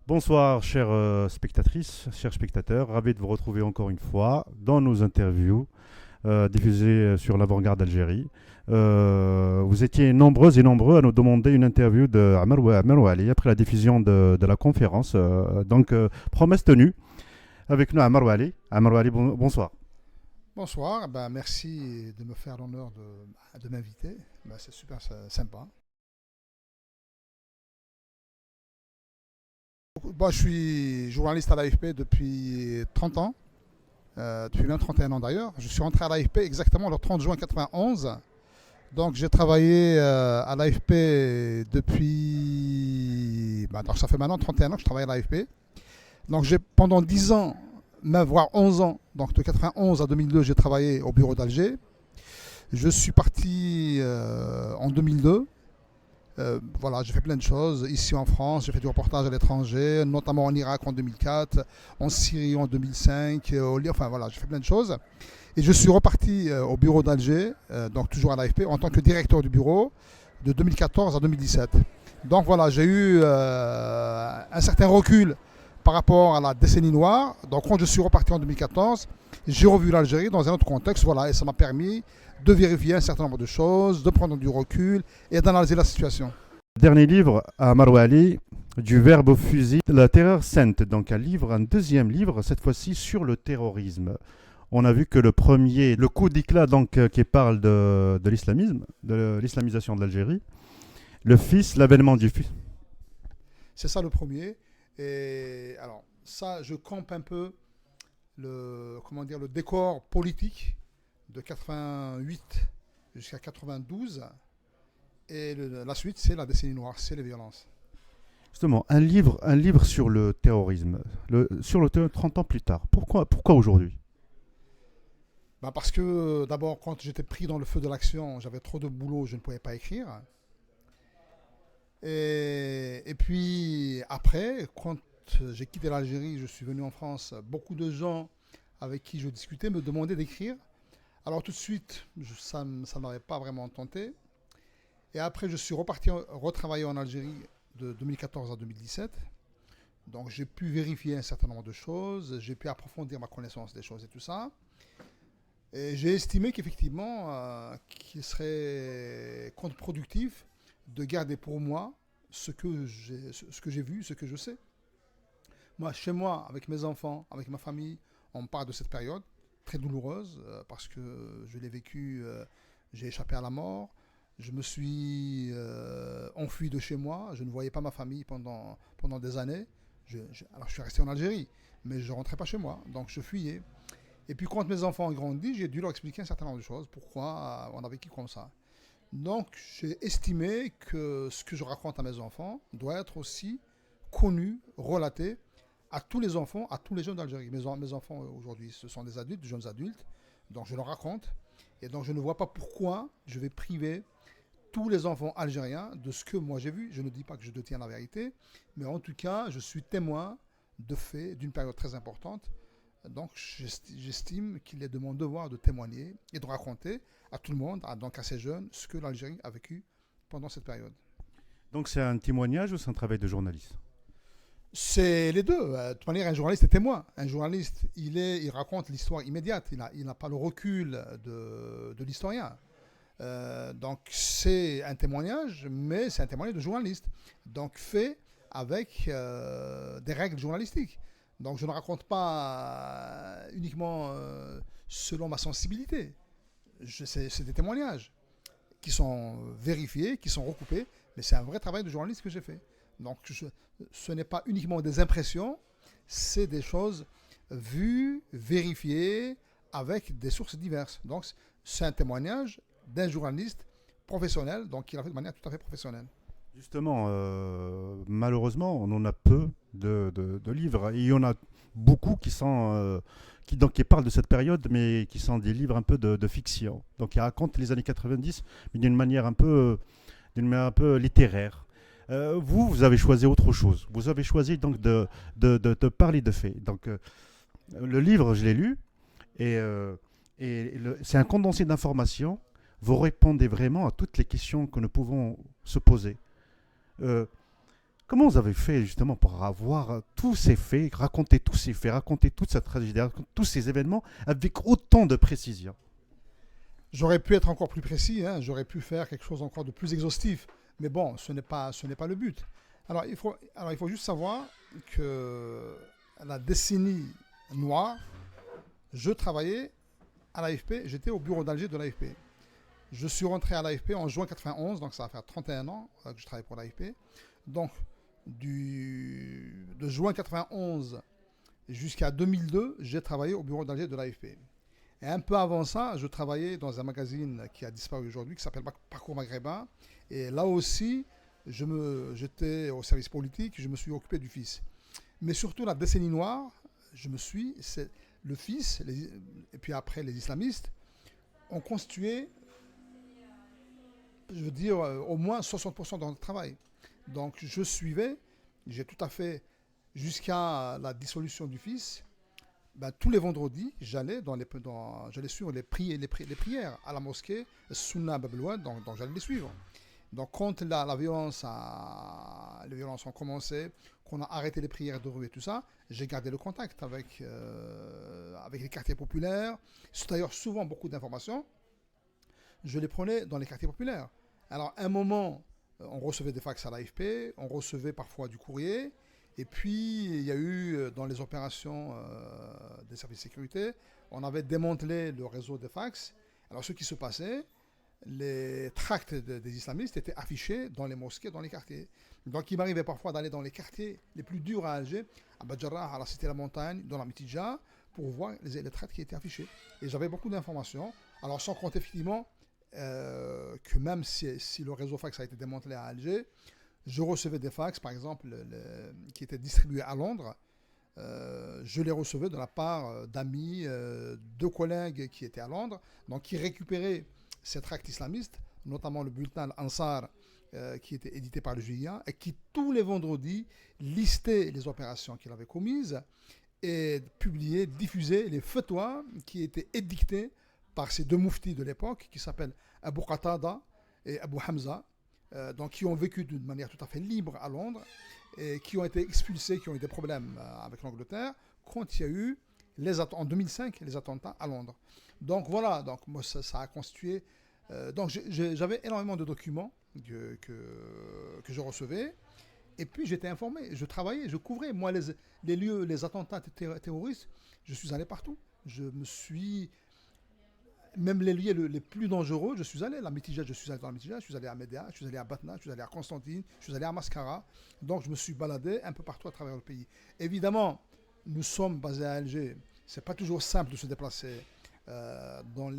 Bonsoir, chères spectatrices, chers spectateurs. Ravi de vous retrouver encore une fois dans nos interviews diffusées sur l'Avant-Garde d'Algérie. Vous étiez nombreuses et nombreux à nous demander une interview de Amar Wali après la diffusion de la conférence. Promesse tenue avec nous, Amar Wali. Amar Wali, bonsoir. Bonsoir, merci de me faire l'honneur de m'inviter. C'est super sympa. Je suis journaliste à l'AFP depuis 30 ans, depuis même 31 ans d'ailleurs. Je suis rentré à l'AFP exactement le 30 juin 91. Donc j'ai travaillé à l'AFP depuis... donc ça fait maintenant 31 ans que je travaille à l'AFP. Donc j'ai pendant 10 ans, même voire 11 ans, donc de 91 à 2002, j'ai travaillé au bureau d'Alger. Je suis parti en 2002. Voilà, j'ai fait plein de choses ici en France, j'ai fait du reportage à l'étranger, notamment en Irak en 2004, en Syrie en 2005, enfin voilà, j'ai fait plein de choses. Et je suis reparti au bureau d'Alger, donc toujours à l'AFP, en tant que directeur du bureau de 2014 à 2017. Donc voilà, j'ai eu un certain recul par rapport à la décennie noire. Donc quand je suis reparti en 2014, j'ai revu l'Algérie dans un autre contexte, voilà, et ça m'a permis de vérifier un certain nombre de choses, de prendre du recul et d'analyser la situation. Dernier livre à Amar Wali, du verbe au fusil, La terreur sainte. Donc un deuxième livre, cette fois-ci sur le terrorisme. On a vu que le premier, le coup d'éclat qui parle de l'islamisme, de l'islamisation de l'Algérie, le fils, l'avènement du fils. C'est ça le premier. Et alors, ça, je campe un peu le décor politique de 88 jusqu'à 92. Et la suite, c'est la décennie noire, c'est les violences. Justement, un livre sur le terrorisme, sur le 30 ans plus tard. Pourquoi aujourd'hui? Parce que d'abord, quand j'étais pris dans le feu de l'action, j'avais trop de boulot, je ne pouvais pas écrire. Et puis après, quand j'ai quitté l'Algérie, je suis venu en France, beaucoup de gens avec qui je discutais me demandaient d'écrire. Alors tout de suite, ça ne m'avait pas vraiment tenté. Et après, je suis reparti retravailler en Algérie de 2014 à 2017. Donc j'ai pu vérifier un certain nombre de choses, j'ai pu approfondir ma connaissance des choses et tout ça. Et j'ai estimé qu'effectivement, qu'il serait contre-productif de garder pour moi ce que j'ai vu, ce que je sais. Moi, chez moi, avec mes enfants, avec ma famille, on parle de cette période très douloureuse parce que je l'ai vécu, j'ai échappé à la mort, je me suis enfui de chez moi, je ne voyais pas ma famille pendant des années. Alors je suis resté en Algérie, mais je ne rentrais pas chez moi, donc je fuyais. Et puis quand mes enfants ont grandi, j'ai dû leur expliquer un certain nombre de choses, pourquoi on a vécu comme ça. Donc j'ai estimé que ce que je raconte à mes enfants doit être aussi connu, relaté à tous les enfants, à tous les jeunes d'Algérie. Mes enfants aujourd'hui, ce sont des adultes, des jeunes adultes, donc je leur raconte. Et donc je ne vois pas pourquoi je vais priver tous les enfants algériens de ce que moi j'ai vu. Je ne dis pas que je détiens la vérité, mais en tout cas, je suis témoin de faits d'une période très importante. Donc j'estime qu'il est de mon devoir de témoigner et de raconter à tout le monde, donc à ces jeunes, ce que l'Algérie a vécu pendant cette période. Donc c'est un témoignage ou c'est un travail de journaliste? C'est les deux. De toute manière, un journaliste est témoin. Un journaliste, il raconte l'histoire immédiate. Il n'a pas le recul de l'historien. Donc c'est un témoignage, mais c'est un témoignage de journaliste. Donc fait avec des règles journalistiques. Donc je ne raconte pas uniquement selon ma sensibilité. C'est des témoignages qui sont vérifiés, qui sont recoupés, mais c'est un vrai travail de journaliste que j'ai fait. Donc ce n'est pas uniquement des impressions, c'est des choses vues, vérifiées, avec des sources diverses. Donc c'est un témoignage d'un journaliste professionnel, donc qui l'a fait de manière tout à fait professionnelle. Justement, malheureusement, on en a peu de livres. Et il y en a beaucoup qui parlent de cette période, mais qui sont des livres un peu de fiction. Donc, ils racontent les années 90, mais d'une manière un peu littéraire. Vous avez choisi autre chose. Vous avez choisi donc de parler de faits. Donc, le livre, je l'ai lu, et, c'est un condensé d'informations. Vous répondez vraiment à toutes les questions que nous pouvons se poser. Euh, Comment vous avez fait justement pour avoir tous ces faits, raconter tous ces faits, raconter toute cette tragédie, raconter tous ces événements avec autant de précision? J'aurais pu être encore plus précis, hein, j'aurais pu faire quelque chose encore de plus exhaustif, mais bon, ce n'est pas le but. Alors, il faut juste savoir que la décennie noire, je travaillais à l'AFP, j'étais au bureau d'Alger de l'AFP. Je suis rentré à l'AFP en juin 91, donc ça va faire 31 ans que je travaille pour l'AFP. Donc, de juin 91 jusqu'à 2002, j'ai travaillé au bureau d'Alger de l'AFP. Et un peu avant ça, je travaillais dans un magazine qui a disparu aujourd'hui, qui s'appelle Parcours Maghrébin. Et là aussi, j'étais au service politique, je me suis occupé du fils. Mais surtout, la décennie noire, c'est le fils, et puis après les islamistes, ont constitué, je veux dire, au moins 60% de notre travail. Donc j'ai tout à fait, jusqu'à la dissolution du fils, ben, tous les vendredis, j'allais suivre les prières à la mosquée Sunna Bablouane, donc j'allais les suivre. Donc quand les violences ont commencé, qu'on a arrêté les prières de rue et tout ça, j'ai gardé le contact avec les quartiers populaires. C'est d'ailleurs souvent beaucoup d'informations. Je les prenais dans les quartiers populaires. Alors à un moment, on recevait des fax à l'AFP, on recevait parfois du courrier. Et puis, il y a eu, dans les opérations des services de sécurité, on avait démantelé le réseau de fax. Alors, ce qui se passait, les tracts des islamistes étaient affichés dans les mosquées, dans les quartiers. Donc, il m'arrivait parfois d'aller dans les quartiers les plus durs à Alger, à Badjarrah, à la Cité de la Montagne, dans la Mitidja, pour voir les tracts qui étaient affichés. Et j'avais beaucoup d'informations. Alors, sans compter effectivement que même si le réseau fax a été démantelé à Alger, je recevais des fax, par exemple, qui étaient distribués à Londres. Je les recevais de la part d'amis, de collègues qui étaient à Londres, donc qui récupéraient ces tracts islamistes, notamment le bulletin Ansar, qui était édité par le GIA, et qui tous les vendredis listait les opérations qu'il avait commises et publiait, diffusait les fatwas qui étaient édictés par ces deux mouftis de l'époque, qui s'appellent Abu Qatada et Abu Hamza, donc qui ont vécu d'une manière tout à fait libre à Londres et qui ont été expulsés, qui ont eu des problèmes avec l'Angleterre quand il y a eu en 2005 les attentats à Londres. Donc voilà, donc moi ça a constitué. Donc j'avais énormément de documents que je recevais et puis j'étais informé, je travaillais, je couvrais. Moi les lieux, les attentats terroristes, je suis allé partout. Même les lieux les plus dangereux, je suis allé. La Mitidja, je suis allé dans la Mitidja, je suis allé à Médéa, je suis allé à Batna, je suis allé à Constantine, je suis allé à Mascara. Donc je me suis baladé un peu partout à travers le pays. Évidemment, nous sommes basés à Alger. C'est pas toujours simple de se déplacer dans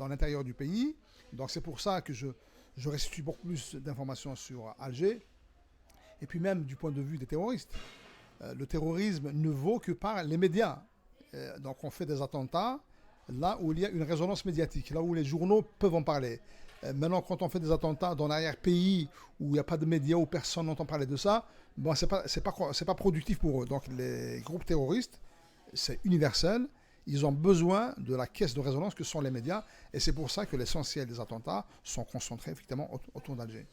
l'intérieur du pays. Donc c'est pour ça que je restitue beaucoup plus d'informations sur Alger. Et puis même du point de vue des terroristes. Le terrorisme ne vaut que par les médias. Donc on fait des attentats là où il y a une résonance médiatique, là où les journaux peuvent en parler. Maintenant, quand on fait des attentats dans l'arrière-pays, où il n'y a pas de médias, où personne n'entend parler de ça, bon, c'est pas productif pour eux. Donc les groupes terroristes, c'est universel, ils ont besoin de la caisse de résonance que sont les médias, et c'est pour ça que l'essentiel des attentats sont concentrés effectivement autour d'Alger.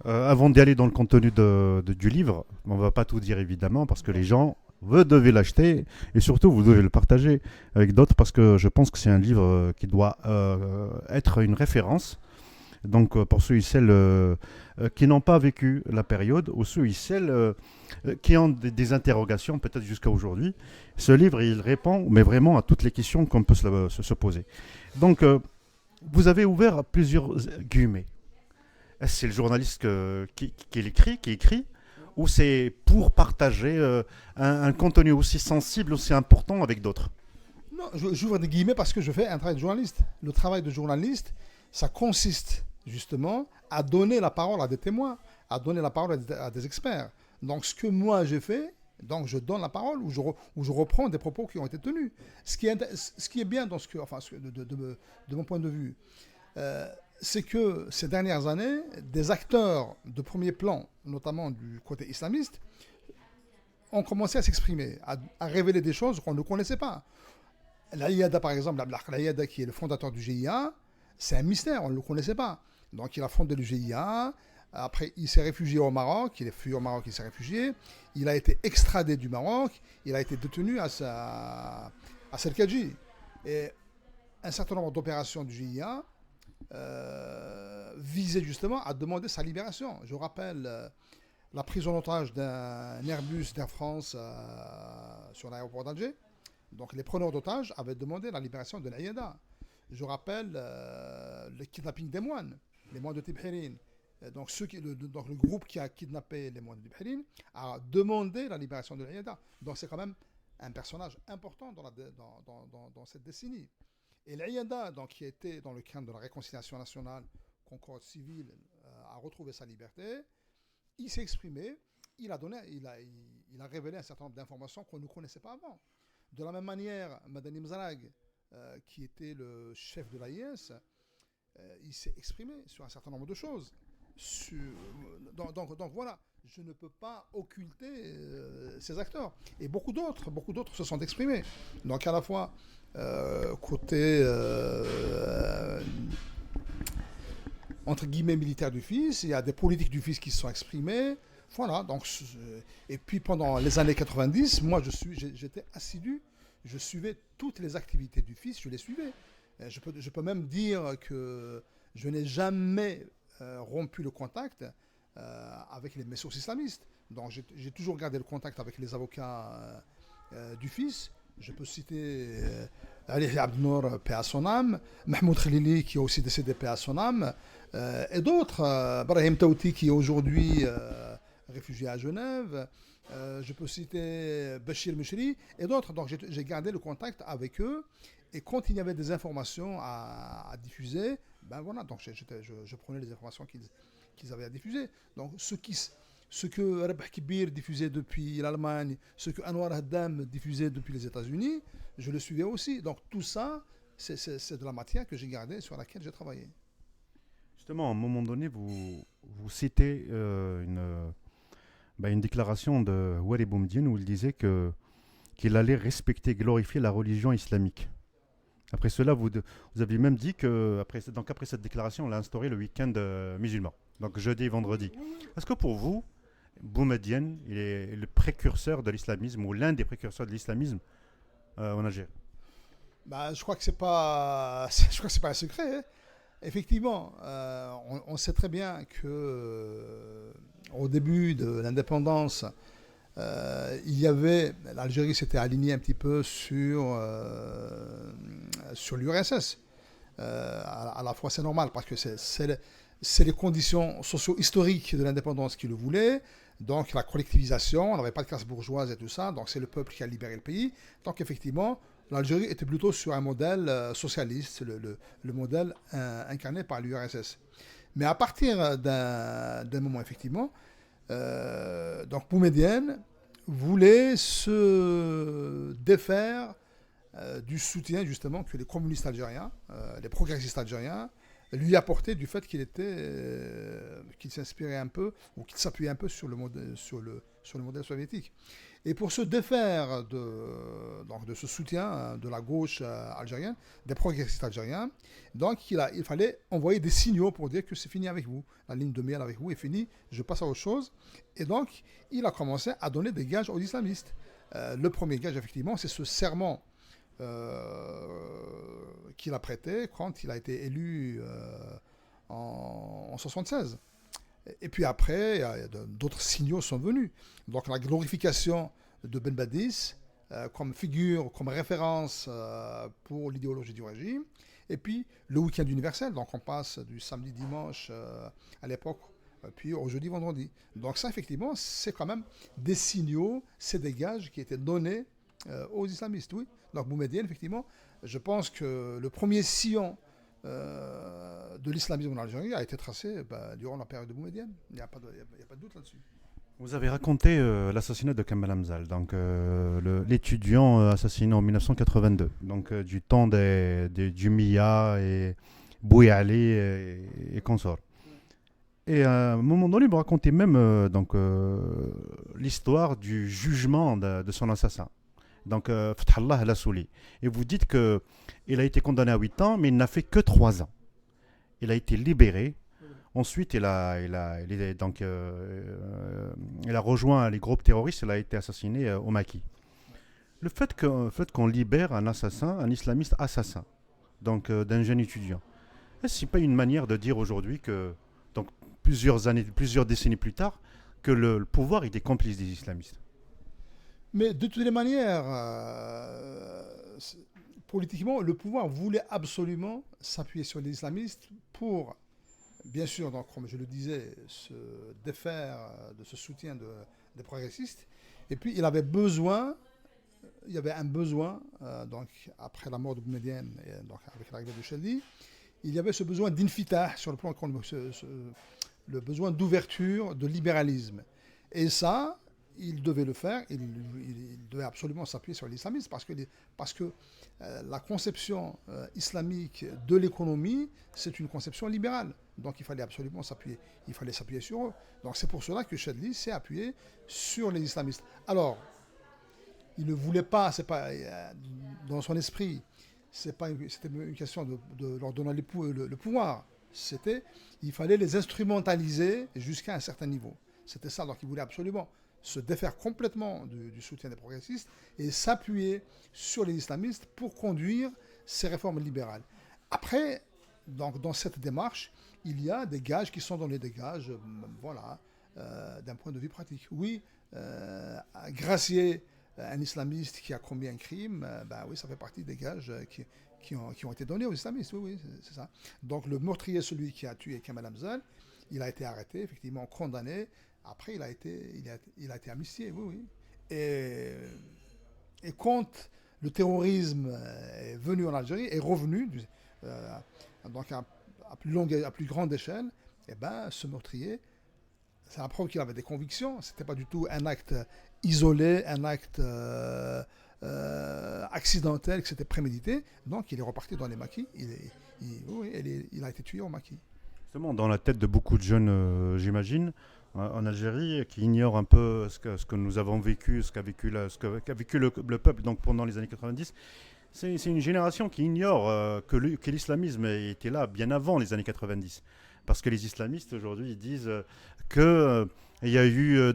Avant d'y aller dans le contenu du livre, on ne va pas tout dire évidemment parce que les gens, vous devez l'acheter et surtout vous devez le partager avec d'autres parce que je pense que c'est un livre qui doit être une référence. Donc pour ceux et celles qui n'ont pas vécu la période ou ceux et celles qui ont des interrogations peut-être jusqu'à aujourd'hui, ce livre il répond mais vraiment à toutes les questions qu'on peut se poser. Donc vous avez ouvert plusieurs guillemets. Est-ce que c'est le journaliste qui écrit ou c'est pour partager un contenu aussi sensible, aussi important avec d'autres? Non, j'ouvre des guillemets parce que je fais un travail de journaliste. Le travail de journaliste, ça consiste justement à donner la parole à des témoins, à donner la parole à des experts. Donc ce que moi j'ai fait, donc je donne la parole ou je reprends des propos qui ont été tenus. Ce qui est bien dans de mon point de vue, c'est que ces dernières années, des acteurs de premier plan, notamment du côté islamiste, ont commencé à s'exprimer, à révéler des choses qu'on ne connaissait pas. L'Aïada, par exemple, l'Aïada qui est le fondateur du GIA, c'est un mystère, on ne le connaissait pas. Donc il a fondé le GIA, Après, il s'est réfugié au Maroc, il est fui au Maroc, il s'est réfugié. Il a été extradé du Maroc, il a été détenu à Serkadji. Et un certain nombre d'opérations du GIA visaient justement à demander sa libération. Je rappelle la prise en otage d'un Airbus d'Air France sur l'aéroport d'Alger. Donc les preneurs d'otages avaient demandé la libération de l'Aïda. Je rappelle le kidnapping des moines, les moines de Tibhirine. Donc, donc le groupe qui a kidnappé les moines de Tibhirine a demandé la libération de l'Aïda. Donc c'est quand même un personnage important dans cette décennie. Et l'Aïda, donc, qui était dans le cadre de la réconciliation nationale, concorde civile, a retrouvé sa liberté. Il s'est exprimé, il a révélé un certain nombre d'informations qu'on ne connaissait pas avant. De la même manière, Madani Mzarag, qui était le chef de l'AIS, il s'est exprimé sur un certain nombre de choses. Donc voilà, je ne peux pas occulter ces acteurs. Et beaucoup d'autres se sont exprimés. Donc à la fois côté entre guillemets militaire du fils, il y a des politiques du fils qui se sont exprimés. Voilà, donc, et puis pendant les années 90, moi j'étais assidu, je suivais toutes les activités du fils, je les suivais. Je peux même dire que je n'ai jamais rompu le contact avec les messos islamistes. Donc j'ai toujours gardé le contact avec les avocats du fils. Je peux citer Ali Abdnour, paix à son âme, Mahmoud Khalili, qui est aussi décédé, paix à son âme, et d'autres, Brahim Taouti, qui est aujourd'hui réfugié à Genève, je peux citer Bachir Mishri, et d'autres. Donc j'ai gardé le contact avec eux, et quand il y avait des informations à diffuser, ben voilà, donc je prenais les informations qu'ils avaient à diffuser. Donc ce que Rabah Kibir diffusait depuis l'Allemagne, ce que Anwar Haddam diffusait depuis les États-Unis, je le suivais aussi. Donc tout ça, c'est de la matière que j'ai gardée, sur laquelle j'ai travaillé. Justement, à un moment donné, vous citez une déclaration de Wali Boumediene où il disait qu'il allait respecter, glorifier la religion islamique. Après cela, vous avez même dit qu'après cette déclaration, on a instauré le week-end musulman, donc jeudi et vendredi. Est-ce que pour vous, Boumediene il est le précurseur de l'islamisme ou l'un des précurseurs de l'islamisme en Algérie? Bah, je crois que c'est pas, je crois que c'est pas un secret, hein. Effectivement, on sait très bien que au début de l'indépendance, l'Algérie s'était alignée un petit peu sur l'URSS. À la fois, c'est normal parce que c'est les conditions socio-historiques de l'indépendance qui le voulaient. Donc la collectivisation, on n'avait pas de classe bourgeoise et tout ça, donc c'est le peuple qui a libéré le pays. Donc effectivement, l'Algérie était plutôt sur un modèle socialiste, le modèle incarné par l'URSS. Mais à partir d'un moment, effectivement, donc Boumediene voulait se défaire du soutien justement que les communistes algériens, les progressistes algériens, lui apportaient du fait qu'il s'inspirait un peu ou qu'il s'appuyait un peu sur le modèle soviétique. Et pour se défaire de ce soutien de la gauche algérienne, des progressistes algériens, donc il fallait envoyer des signaux pour dire que c'est fini avec vous. La ligne de miel avec vous est finie, je passe à autre chose. Et donc, il a commencé à donner des gages aux islamistes. Le premier gage, effectivement, c'est ce serment qu'il a prêté quand il a été élu en 1976. Et puis après, d'autres signaux sont venus. Donc la glorification de Ben Badis comme figure, comme référence pour l'idéologie du régime. Et puis le week-end universel, donc on passe du samedi-dimanche à l'époque, puis au jeudi-vendredi. Donc ça, effectivement, c'est quand même des signaux, c'est des gages qui étaient donnés aux islamistes, oui. Donc Boumediene, effectivement, je pense que le premier sillon de l'islamisme en Algérie a été tracé durant la période de Boumediene. Il n'y a pas de doute là-dessus. Vous avez raconté l'assassinat de Kamel Amzal, donc l'étudiant assassiné en 1982, donc du temps du Mia et Bouy Ali et consorts. Et à un moment donné, vous racontez même l'histoire du jugement de son assassin. Donc, Fathallah al-Assouli. Et vous dites qu'il a été condamné à 8 ans, mais il n'a fait que 3 ans. Il a été libéré Ensuite, elle a rejoint les groupes terroristes. Elle a été assassinée au Maki. Le fait qu'on libère un assassin, un islamiste assassin, donc d'un jeune étudiant, est-ce que c'est pas une manière de dire aujourd'hui que, donc plusieurs décennies plus tard, que le pouvoir était complice des islamistes? Mais de toutes les manières, politiquement, le pouvoir voulait absolument s'appuyer sur les islamistes pour, bien sûr, donc, comme je le disais, se défaire de ce soutien des progressistes. Et puis, il y avait un besoin, donc, après la mort de Boumedienne, et donc avec l'arrivée de Chadli, il y avait ce besoin d'infitah sur le plan économique, le besoin d'ouverture, de libéralisme. Et ça, il devait le faire, il devait absolument s'appuyer sur l'islamisme parce que la conception islamique de l'économie, c'est une conception libérale. Donc il fallait absolument s'appuyer sur eux. Donc c'est pour cela que Chadli s'est appuyé sur les islamistes. Alors, il ne voulait pas, c'est pas dans son esprit, c'était une question de leur donner le pouvoir. Il fallait les instrumentaliser jusqu'à un certain niveau. C'était ça, donc il voulait absolument se défaire complètement du soutien des progressistes et s'appuyer sur les islamistes pour conduire ces réformes libérales. Après, donc, dans cette démarche, il y a des gages qui sont donnés, des gages, voilà, d'un point de vue pratique. Oui, gracier un islamiste qui a commis un crime, ben oui, ça fait partie des gages qui ont été donnés aux islamistes. Oui, oui, c'est ça. Donc le meurtrier, celui qui a tué Kamal Hamzal, il a été arrêté, effectivement condamné. Après, il a été amnistié, oui, oui. Et quand le terrorisme est venu en Algérie, est revenu, euh, donc à plus grande échelle, eh ben, ce meurtrier, c'est la preuve qu'il avait des convictions. C'était pas du tout un acte isolé, un acte accidentel, que c'était prémédité. Donc, il est reparti dans les maquis. Oui, il a été tué au maquis. Justement, dans la tête de beaucoup de jeunes, j'imagine, en Algérie, qui ignorent un peu ce que nous avons vécu, ce qu'a vécu le peuple donc, pendant les années 90, c'est une génération qui ignore que l'islamisme était là bien avant les années 90. Parce que les islamistes aujourd'hui ils disent que il y a eu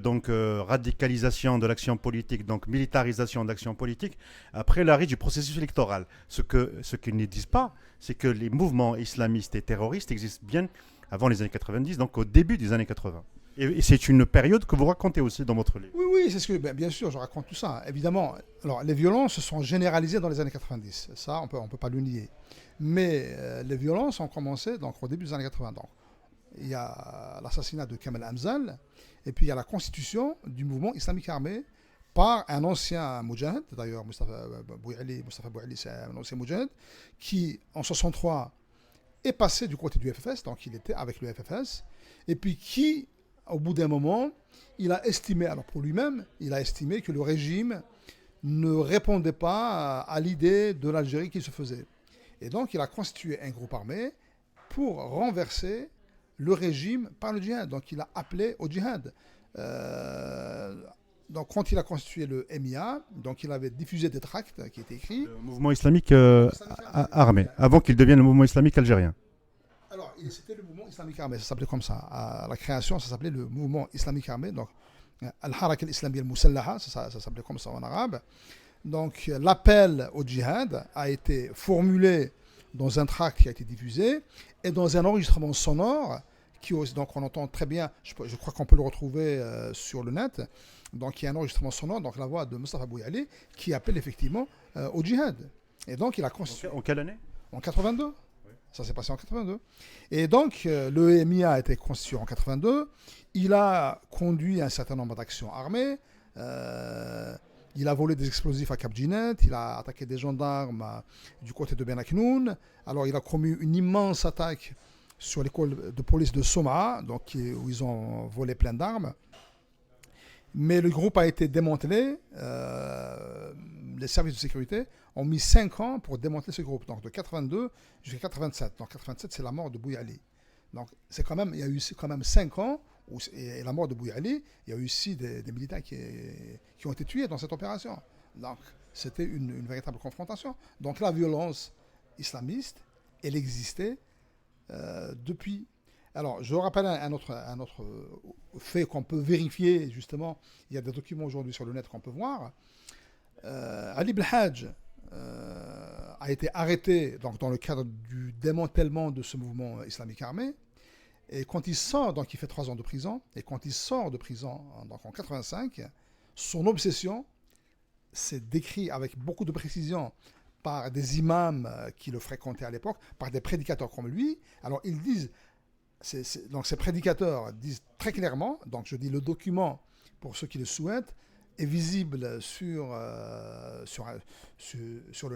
radicalisation de l'action politique, donc militarisation de l'action politique, après l'arrêt du processus électoral. Ce qu'ils ne disent pas, c'est que les mouvements islamistes et terroristes existent bien avant les années 90, donc au début des années 80. Et c'est une période que vous racontez aussi dans votre livre. Oui, oui, c'est ce que, bien sûr, je raconte tout ça. Évidemment, alors les violences se sont généralisées dans les années 90. Ça, on peut pas le nier. Mais les violences ont commencé donc, au début des années 80. Donc, il y a l'assassinat de Kamal Hamzal, et puis il y a la constitution du mouvement islamique armé par un ancien moudjahid, d'ailleurs Mustafa Bouali, c'est un ancien moudjahid, qui en 63 est passé du côté du FFS, donc il était avec le FFS, et puis qui, au bout d'un moment, il a estimé, alors pour lui-même, il a estimé que le régime ne répondait pas à l'idée de l'Algérie qui se faisait. Et donc il a constitué un groupe armé pour renverser le régime par le djihad. Donc il a appelé au djihad. Donc quand il a constitué le MIA, donc il avait diffusé des tracts qui étaient écrits. Le mouvement islamique armé, avant qu'il devienne le mouvement islamique algérien. Alors c'était le mouvement islamique armé, ça s'appelait comme ça. À la création, ça s'appelait le mouvement islamique armé. Donc Al-Haraka al-Islamiyya al-Musallaha, ça s'appelait comme ça en arabe. Donc l'appel au djihad a été formulé dans un tract qui a été diffusé et dans un enregistrement sonore donc on entend très bien, je crois qu'on peut le retrouver sur le net. Donc il y a un enregistrement sonore, donc la voix de Mustafa Bouali qui appelle effectivement au djihad. Et donc il a constitué. En quelle année? En 82. Oui. Ça s'est passé en 82. Et donc le MIA a été constitué en 82. Il a conduit un certain nombre d'actions armées. Il a volé des explosifs à Cap Djinet, il a attaqué des gendarmes du côté de Ben Aknoun. Alors il a commis une immense attaque sur l'école de police de Soma, donc, où ils ont volé plein d'armes. Mais le groupe a été démantelé. Les services de sécurité ont mis 5 ans pour démanteler ce groupe, donc de 82 jusqu'à 87. Donc 87, c'est la mort de Bouali. Donc il y a eu quand même 5 ans. Et la mort de Bouali, il y a eu aussi des militaires qui ont été tués dans cette opération. Donc, c'était une véritable confrontation. Donc, la violence islamiste, elle existait depuis. Alors, je rappelle un autre fait qu'on peut vérifier, justement. Il y a des documents aujourd'hui sur le net qu'on peut voir. Ali Belhadj a été arrêté donc, dans le cadre du démantèlement de ce mouvement islamique armé. Et quand il sort, donc il fait 3 ans de prison, et quand il sort de prison, donc en 85, son obsession, c'est décrit avec beaucoup de précision par des imams qui le fréquentaient à l'époque, par des prédicateurs comme lui. Alors ils disent, donc ces prédicateurs disent très clairement, donc je dis le document pour ceux qui le souhaitent, est visible sur le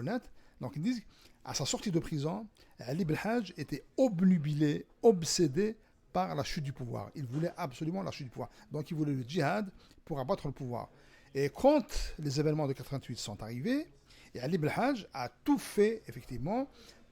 net. Donc ils disent, à sa sortie de prison, Ali Belhadj était obnubilé, obsédé par la chute du pouvoir. Il voulait absolument la chute du pouvoir. Donc il voulait le djihad pour abattre le pouvoir. Et quand les événements de 88 sont arrivés, Ali Belhadj a tout fait, effectivement,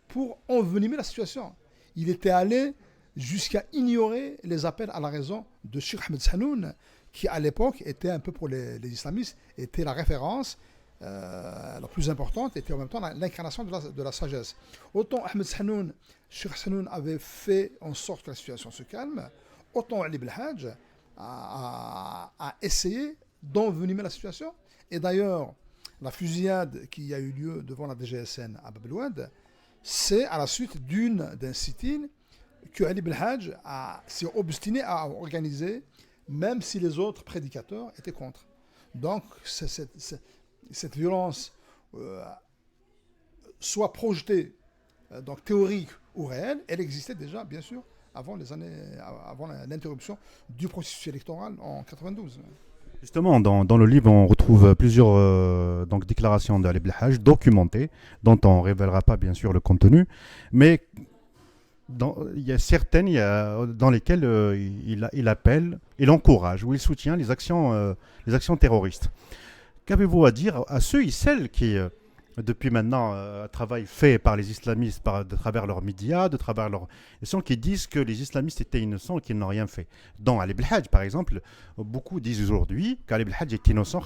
pour envenimer la situation. Il était allé jusqu'à ignorer les appels à la raison de Sheikh Ahmed Sanoun, qui à l'époque était un peu pour les islamistes, était la référence la plus importante, était en même temps l'incarnation de la sagesse. Autant Ahmed Sanoun, Sheikh Sanoun avait fait en sorte que la situation se calme, autant Ali Belhadj a essayé d'envenimer la situation. Et d'ailleurs, la fusillade qui a eu lieu devant la DGSN à Bab el-Oued, c'est à la suite d'un sit-in que Ali Belhadj s'est obstiné à organiser, même si les autres prédicateurs étaient contre. Donc, cette violence, soit projetée, donc théorique ou réelle, elle existait déjà, bien sûr, avant l'interruption du processus électoral en 92. Justement, dans le livre, on retrouve plusieurs donc déclarations d'Ali Belhadj documentées, dont on ne révélera pas bien sûr le contenu, mais il y a certaines dans lesquelles il appelle, il encourage ou il soutient les actions terroristes. Qu'avez-vous à dire à ceux et celles qui, depuis maintenant, travaillent fait par les islamistes de travers leurs médias, de travers leurs... Ils sont qui disent que les islamistes étaient innocents et qu'ils n'ont rien fait. Dans Ali Belhadj, par exemple, beaucoup disent aujourd'hui qu'Ali Belhadj est innocent,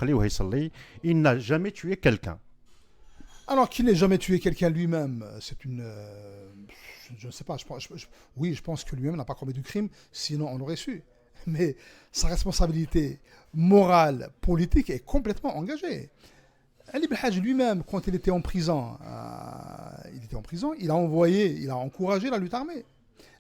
il n'a jamais tué quelqu'un. Alors qu'il n'ait jamais tué quelqu'un lui-même, c'est une... je ne sais pas, oui, je pense que lui-même n'a pas commis du crime, sinon on l'aurait su. Mais sa responsabilité morale, politique est complètement engagée. Ali Belhadj lui-même, quand il était en prison, il a encouragé la lutte armée.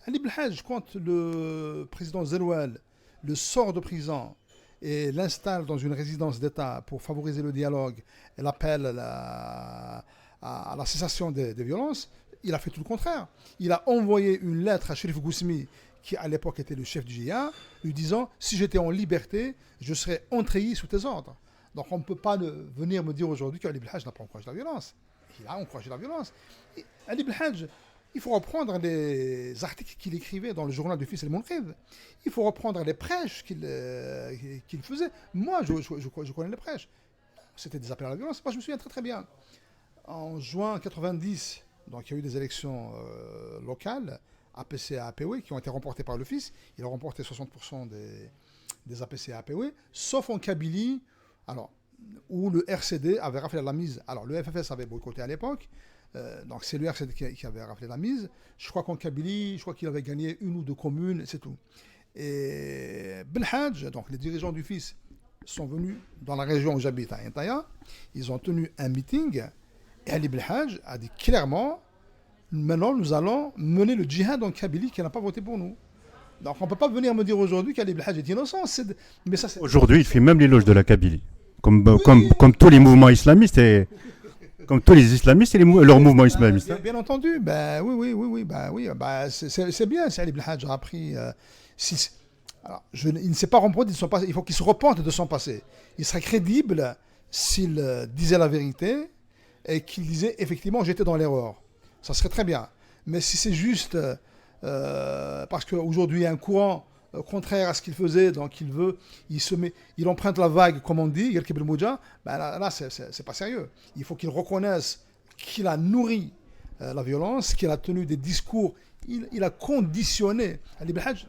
Ali Belhadj, quand le président Zeloual le sort de prison et l'installe dans une résidence d'État pour favoriser le dialogue et l'appel à la cessation des violences, il a fait tout le contraire. Il a envoyé une lettre à Sherif Goussmi, qui à l'époque était le chef du GIA, lui disant « Si j'étais en liberté, je serais entreilli sous tes ordres ». Donc on ne peut pas venir me dire aujourd'hui qu'Ali Belhadj n'a pas encouragé la violence. Il a encouragé la violence. Et Ali Belhadj, il faut reprendre les articles qu'il écrivait dans le journal du fils El-Mounqidh. Il faut reprendre les prêches qu'il faisait. Moi, je connais les prêches. C'était des appels à la violence. Moi, je me souviens très très bien. En juin 90, donc il y a eu des élections locales, APC et APW, qui ont été remportées par le fils. Il a remporté 60% des APC et APW, sauf en Kabylie, alors, où le RCD avait raflé la mise. Alors, le FFS avait boycotté à l'époque. Donc c'est le RCD qui avait raflé la mise. Je crois qu'en Kabylie, qu'il avait gagné 1 ou 2 communes, c'est tout. Et Belhadj, donc les dirigeants du fils, sont venus dans la région où j'habite, à Intaya. Ils ont tenu un meeting. Et Ali Belhadj a dit clairement, maintenant nous allons mener le djihad en Kabylie qui n'a pas voté pour nous. Donc on ne peut pas venir me dire aujourd'hui qu'Ali Belhadj est innocent. Mais ça, aujourd'hui, il fait même l'éloge de la Kabylie. Comme tous les mouvements islamistes et... Comme tous les islamistes et leurs mouvements islamistes. Bien entendu, oui, c'est bien si Ali Belhadj a appris. Alors, il ne s'est pas repenti de son passé, il faut qu'il se repente de son passé. Il serait crédible s'il disait la vérité et qu'il disait effectivement j'étais dans l'erreur. Ça serait très bien. Mais si c'est juste parce qu'aujourd'hui il y a un courant contraire à ce qu'il faisait, donc il emprunte la vague, comme on dit, Yerkib el-Mouja, là c'est pas sérieux. Il faut qu'il reconnaisse qu'il a nourri la violence, qu'il a tenu des discours, il a conditionné. Ali Belhadj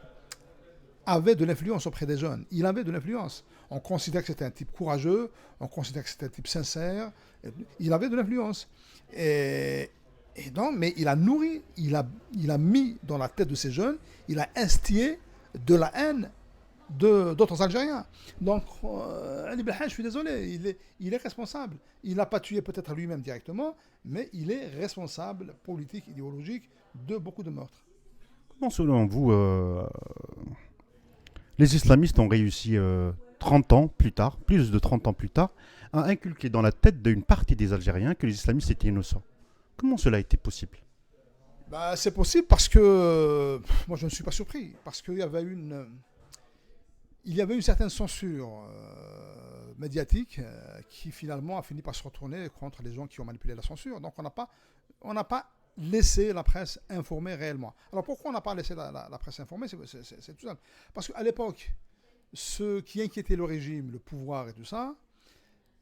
avait de l'influence auprès des jeunes, il avait de l'influence. On considère que c'était un type courageux, on considère que c'était un type sincère, il avait de l'influence. Et Et donc, mais il a nourri, il a mis dans la tête de ces jeunes, il a instillé de la haine d'autres Algériens. Donc, Ali Belhaj, je suis désolé, il est responsable. Il n'a pas tué peut-être lui-même directement, mais il est responsable politique, idéologique de beaucoup de meurtres. Comment, selon vous, les islamistes ont réussi 30 ans plus tard, plus de 30 ans plus tard, à inculquer dans la tête d'une partie des Algériens que les islamistes étaient innocents? Comment cela a été possible? Bah, c'est possible parce que moi je ne suis pas surpris parce il y avait une certaine censure médiatique qui finalement a fini par se retourner contre les gens qui ont manipulé la censure. Donc on n'a pas laissé la presse informer réellement. Alors pourquoi on n'a pas laissé la presse informer? C'est tout simple. Parce qu'à l'époque, ce qui inquiétait le régime, le pouvoir et tout ça,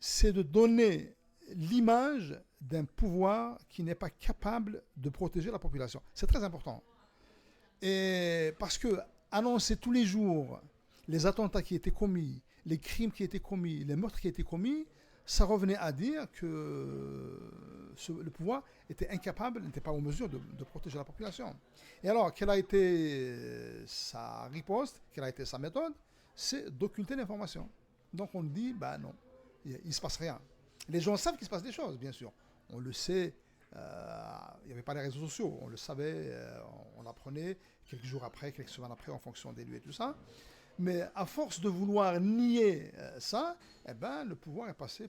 c'est de donner l'image d'un pouvoir qui n'est pas capable de protéger la population. C'est très important. Et parce que annoncer tous les jours les attentats qui étaient commis, les crimes qui étaient commis, les meurtres qui étaient commis, ça revenait à dire que le pouvoir était incapable, n'était pas en mesure de protéger la population. Et alors, quelle a été sa riposte, quelle a été sa méthode? C'est d'occulter l'information. Donc on dit, bah non, il ne se passe rien. Les gens savent qu'il se passe des choses, bien sûr. On le sait, il n'y avait pas les réseaux sociaux, on le savait, on l'apprenait quelques jours après, quelques semaines après, en fonction des lieux et tout ça. Mais à force de vouloir nier ça, eh ben, le pouvoir est passé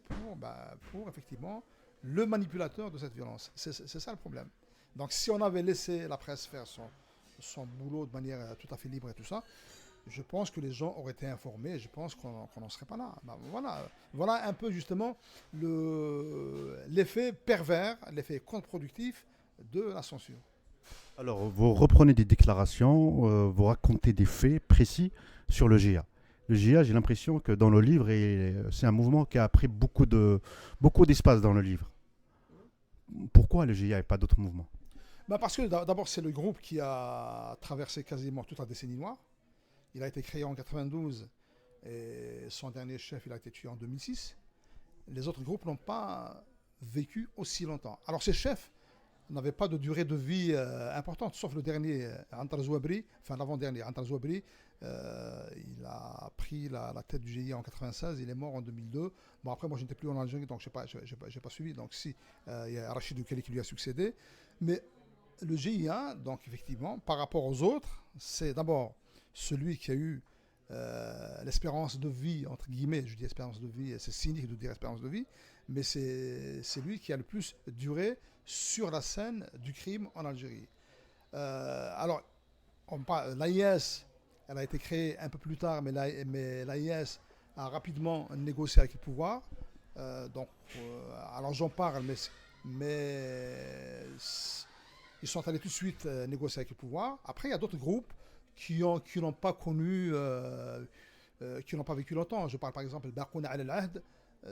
pour effectivement le manipulateur de cette violence. C'est ça le problème. Donc si on avait laissé la presse faire son boulot de manière tout à fait libre et tout ça, je pense que les gens auraient été informés et je pense qu'on n'en serait pas là. Ben, voilà un peu justement l'effet pervers, l'effet contre-productif de la censure. Alors, vous reprenez des déclarations, vous racontez des faits précis sur le GIA. Le GIA, j'ai l'impression que dans le livre, c'est un mouvement qui a pris beaucoup d'espace dans le livre. Pourquoi le GIA et pas d'autres mouvements? Ben parce que d'abord, c'est le groupe qui a traversé quasiment toute la décennie noire. Il a été créé en 92 et son dernier chef, il a été tué en 2006. Les autres groupes n'ont pas vécu aussi longtemps. Alors ces chefs n'avaient pas de durée de vie importante, sauf le dernier, Antar Zouabri, enfin l'avant-dernier, Antar Zouabri. Il a pris la tête du GIA en 96, il est mort en 2002. Bon, après, moi, je n'étais plus en Algérie, donc je n'ai pas suivi. Donc, si, il y a Rachid Oukali qui lui a succédé. Mais le GIA, donc, effectivement, par rapport aux autres, c'est d'abord celui qui a eu l'espérance de vie, entre guillemets, je dis espérance de vie, c'est cynique de dire espérance de vie, mais c'est lui qui a le plus duré sur la scène du crime en Algérie. Alors, l'AIS, elle a été créée un peu plus tard, mais l'AIS a rapidement négocié avec le pouvoir. Alors j'en parle, mais ils sont allés tout de suite négocier avec le pouvoir. Après, il y a d'autres groupes qui n'ont pas connu, qui n'ont pas vécu longtemps. Je parle par exemple de Barkouna al-Ahd.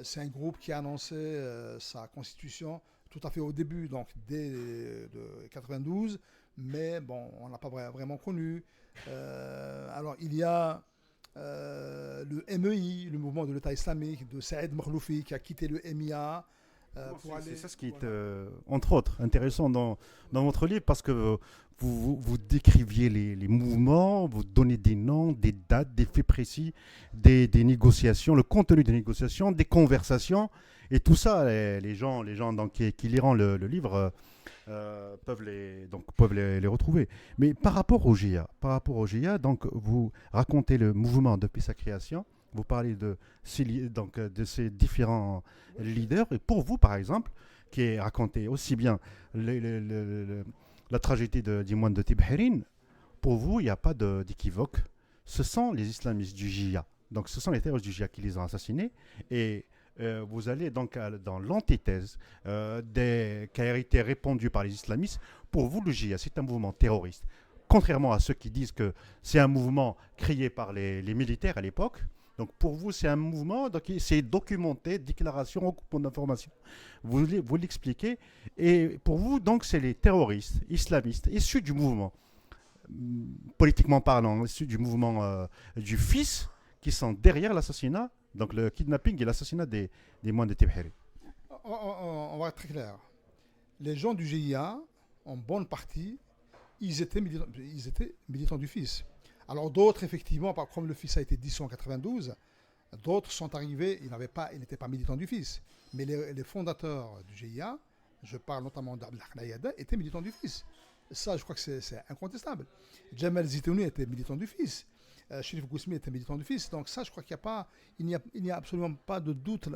C'est un groupe qui a annoncé sa constitution tout à fait au début, donc dès 92, mais bon, on n'a pas vraiment connu. Alors il y a le MEI, le mouvement de l'État islamique, de Saïd Makhloufi, qui a quitté le MIA. C'est ça ce qui est, entre autres, intéressant dans votre livre, parce que vous décriviez les mouvements, vous donnez des noms, des dates, des faits précis, des négociations, le contenu des négociations, des conversations, et tout ça, les gens donc, qui liront le livre peuvent les retrouver. Mais par rapport au GIA, donc, vous racontez le mouvement depuis sa création. Vous parlez de ces différents leaders. Et pour vous, par exemple, qui est raconté aussi bien la tragédie du moine de Tibhérin, pour vous, il n'y a pas d'équivoque. Ce sont les islamistes du GIA. Donc, ce sont les terroristes du GIA qui les ont assassinés. Et vous allez donc dans l'antithèse qui a été répandue par les islamistes. Pour vous, le GIA, c'est un mouvement terroriste. Contrairement à ceux qui disent que c'est un mouvement créé par les militaires à l'époque. Donc pour vous, c'est un mouvement, donc c'est documenté, déclaration, recoupement d'informations. Vous l'expliquez. Et pour vous, donc, c'est les terroristes islamistes issus du mouvement, politiquement parlant, issus du mouvement du fils, qui sont derrière l'assassinat, donc le kidnapping et l'assassinat des moines de Tibhéri. On va être très clair. les gens du GIA, en bonne partie, ils étaient militants du FIS. Alors d'autres, effectivement, comme le FIS a été dissous en 92, d'autres sont arrivés, ils n'étaient pas militants du FIS. Mais les fondateurs du GIA, je parle notamment d'Abdelhak Nayada, étaient militants du FIS. Ça, je crois que c'est incontestable. Jamal Zitouni était militant du FIS. Chérif Goussmi était militant du FIS. Donc ça, je crois qu'il n'y a absolument pas de doute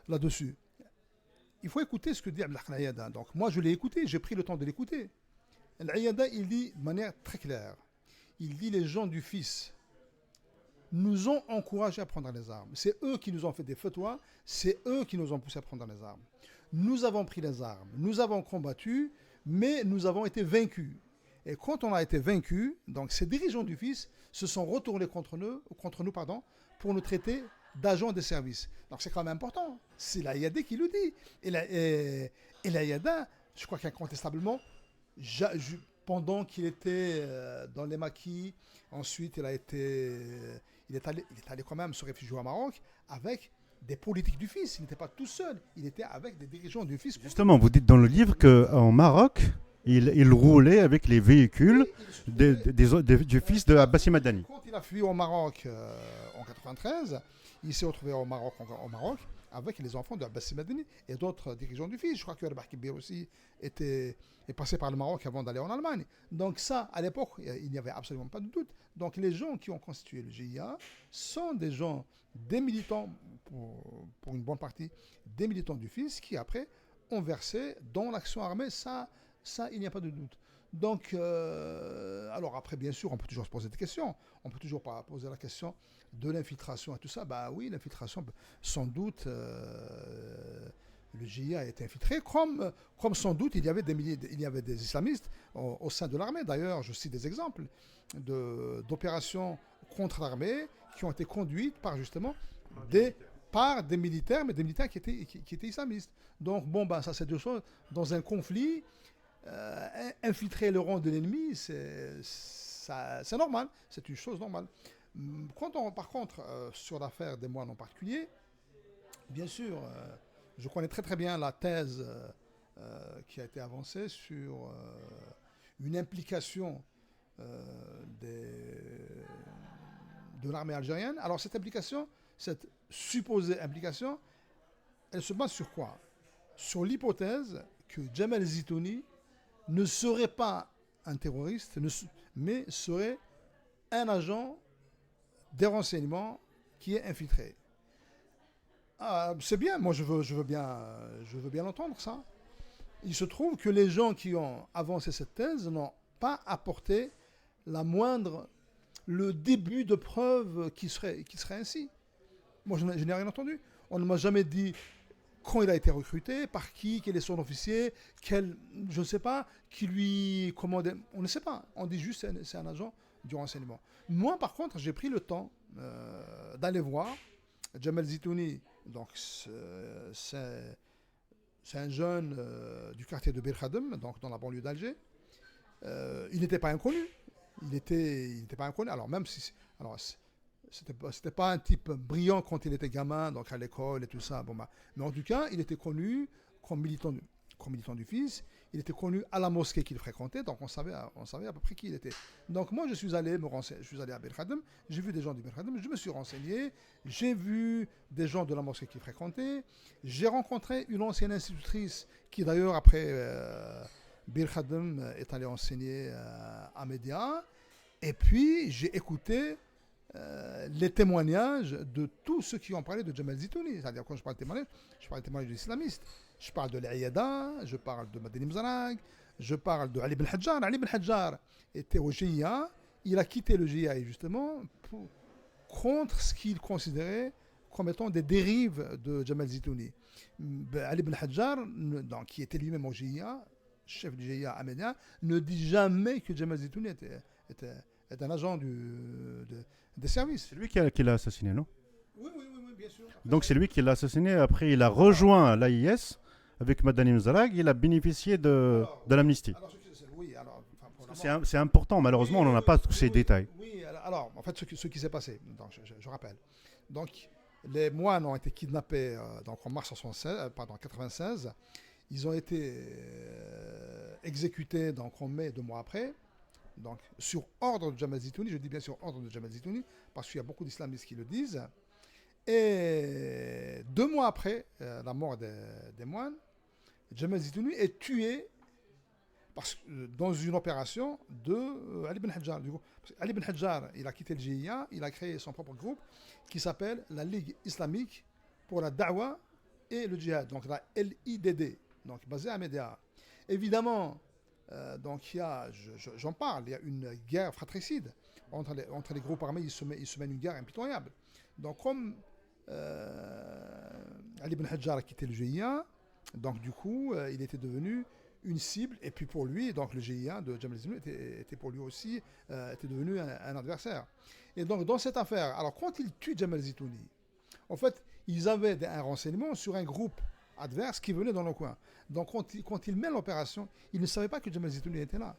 là-dessus. Il faut écouter ce que dit Abdelhak Nayada. Donc moi, je l'ai écouté, j'ai pris le temps de l'écouter. L'Ayada, il dit de manière très claire, il dit les gens du FIS nous ont encouragés à prendre les armes. C'est eux qui nous ont fait des fatwas, c'est eux qui nous ont poussés à prendre les armes. Nous avons pris les armes, nous avons combattu, mais nous avons été vaincus. Et quand on a été vaincus, donc ces dirigeants du FIS se sont retournés contre nous, pour nous traiter d'agents des services. Donc c'est quand même important. C'est l'Ayada qui le dit. Et l'Ayada, je crois qu'incontestablement, pendant qu'il était dans les maquis, ensuite il est allé quand même se réfugier au Maroc avec des politiques du FIS. Il n'était pas tout seul, il était avec des dirigeants du FIS. Justement, vous dites dans le livre qu'en Maroc, il roulait avec les véhicules du fils de Abbassi Madani. Quand il a fui au Maroc en 93, il s'est retrouvé au Maroc avec les enfants d'Abbassi Madani et d'autres dirigeants du FIS. Je crois que Rabah Kibir aussi est passé par le Maroc avant d'aller en Allemagne. Donc ça, à l'époque, il n'y avait absolument pas de doute. Donc les gens qui ont constitué le GIA sont des militants, pour une bonne partie, des militants du FIS qui après ont versé dans l'action armée. Ça, il n'y a pas de doute. Donc, alors après, bien sûr, on peut toujours se poser des questions. On peut toujours pas poser la question de l'infiltration et tout ça. Bah oui, l'infiltration, sans doute, le GIA a été infiltré, comme sans doute il y avait des islamistes au sein de l'armée. D'ailleurs, je cite des exemples d'opérations contre l'armée qui ont été conduites par justement par des militaires, mais des militaires qui étaient islamistes. Donc, ça c'est deux choses. Dans un conflit, infiltrer le rang de l'ennemi, c'est normal, c'est une chose normale. Par contre, sur l'affaire des moines en particulier, bien sûr, je connais très très bien la thèse qui a été avancée sur une implication de l'armée algérienne. Alors cette supposée implication, elle se base sur quoi? Sur l'hypothèse que Jamal Zitouni ne serait pas un terroriste, mais serait un agent des renseignements qui est infiltré. C'est bien, moi je veux bien entendre ça. Il se trouve que les gens qui ont avancé cette thèse n'ont pas apporté le début de preuve qui serait ainsi. Moi je n'ai rien entendu. On ne m'a jamais dit quand il a été recruté, par qui, quel est son officier, je ne sais pas, qui lui commandait, on ne sait pas. On dit juste que c'est un agent du renseignement. Moi, par contre, j'ai pris le temps d'aller voir Jamal Zitouni. Donc, c'est un jeune du quartier de Bir Khadem, donc dans la banlieue d'Alger. Il n'était pas inconnu. Il n'était pas inconnu. Alors, même si... C'était pas un type brillant quand il était gamin, donc à l'école et tout ça. Mais en tout cas, il était connu comme militant du FIS. Il était connu à la mosquée qu'il fréquentait, donc on savait à peu près qui il était. Donc moi, je suis allé à Bir Khadem, j'ai vu des gens du Bir Khadem, je me suis renseigné, j'ai vu des gens de la mosquée qu'il fréquentait, j'ai rencontré une ancienne institutrice qui d'ailleurs après Bir Khadem est allée enseigner à Média, et puis j'ai écouté les témoignages de tous ceux qui ont parlé de Jamal Zitouni. C'est-à-dire, quand je parle de témoignages d'islamistes. Je parle de l'Aïada, je parle de Madani Mzarag, je parle de Ali Ben Hadjar. Ali Ben Hadjar était au GIA, il a quitté le GIA justement contre ce qu'il considérait comme étant des dérives de Jamal Zitouni. Ali Ben Hadjar, qui était lui-même au GIA, chef du GIA à Média, ne dit jamais que Jamal Zitouni est un agent des services. C'est lui qui l'a assassiné, non? Oui, bien sûr. Donc c'est lui qui l'a assassiné. Après, il a rejoint l'AIS avec Madani Mzarag. Il a bénéficié de l'amnistie. C'est important. Malheureusement, on n'en a pas tous ces détails. Oui, alors, en fait, ce qui s'est passé, donc, je rappelle. Donc, les moines ont été kidnappés en mars 96. Ils ont été exécutés donc, en mai, 2 mois après, donc sur ordre de Jamal Zitouni, je dis bien sur ordre de Jamal Zitouni, parce qu'il y a beaucoup d'islamistes qui le disent. Et 2 mois après la mort des moines, Jamal Zitouni est tué dans une opération de Ali ibn Hajjar. Ali ibn Hajjar, il a quitté le GIA, il a créé son propre groupe qui s'appelle la Ligue islamique pour la Da'wa et le djihad, donc la LIDD, donc basée à Médéa. Évidemment, donc j'en parle, il y a une guerre fratricide entre les groupes armés, ils se mènent une guerre impitoyable. Donc comme Ali ibn Hajjar a quitté le GIA, donc du coup, il était devenu une cible, et puis pour lui, donc le GIA de Jamal Zitouni était pour lui aussi, était devenu un adversaire. Et donc dans cette affaire, alors quand il tue Jamal Zitouni, en fait, ils avaient un renseignement sur un groupe adverse qui venait dans le coin. Donc quand il met l'opération, il ne savait pas que Jamal Zitouni était là.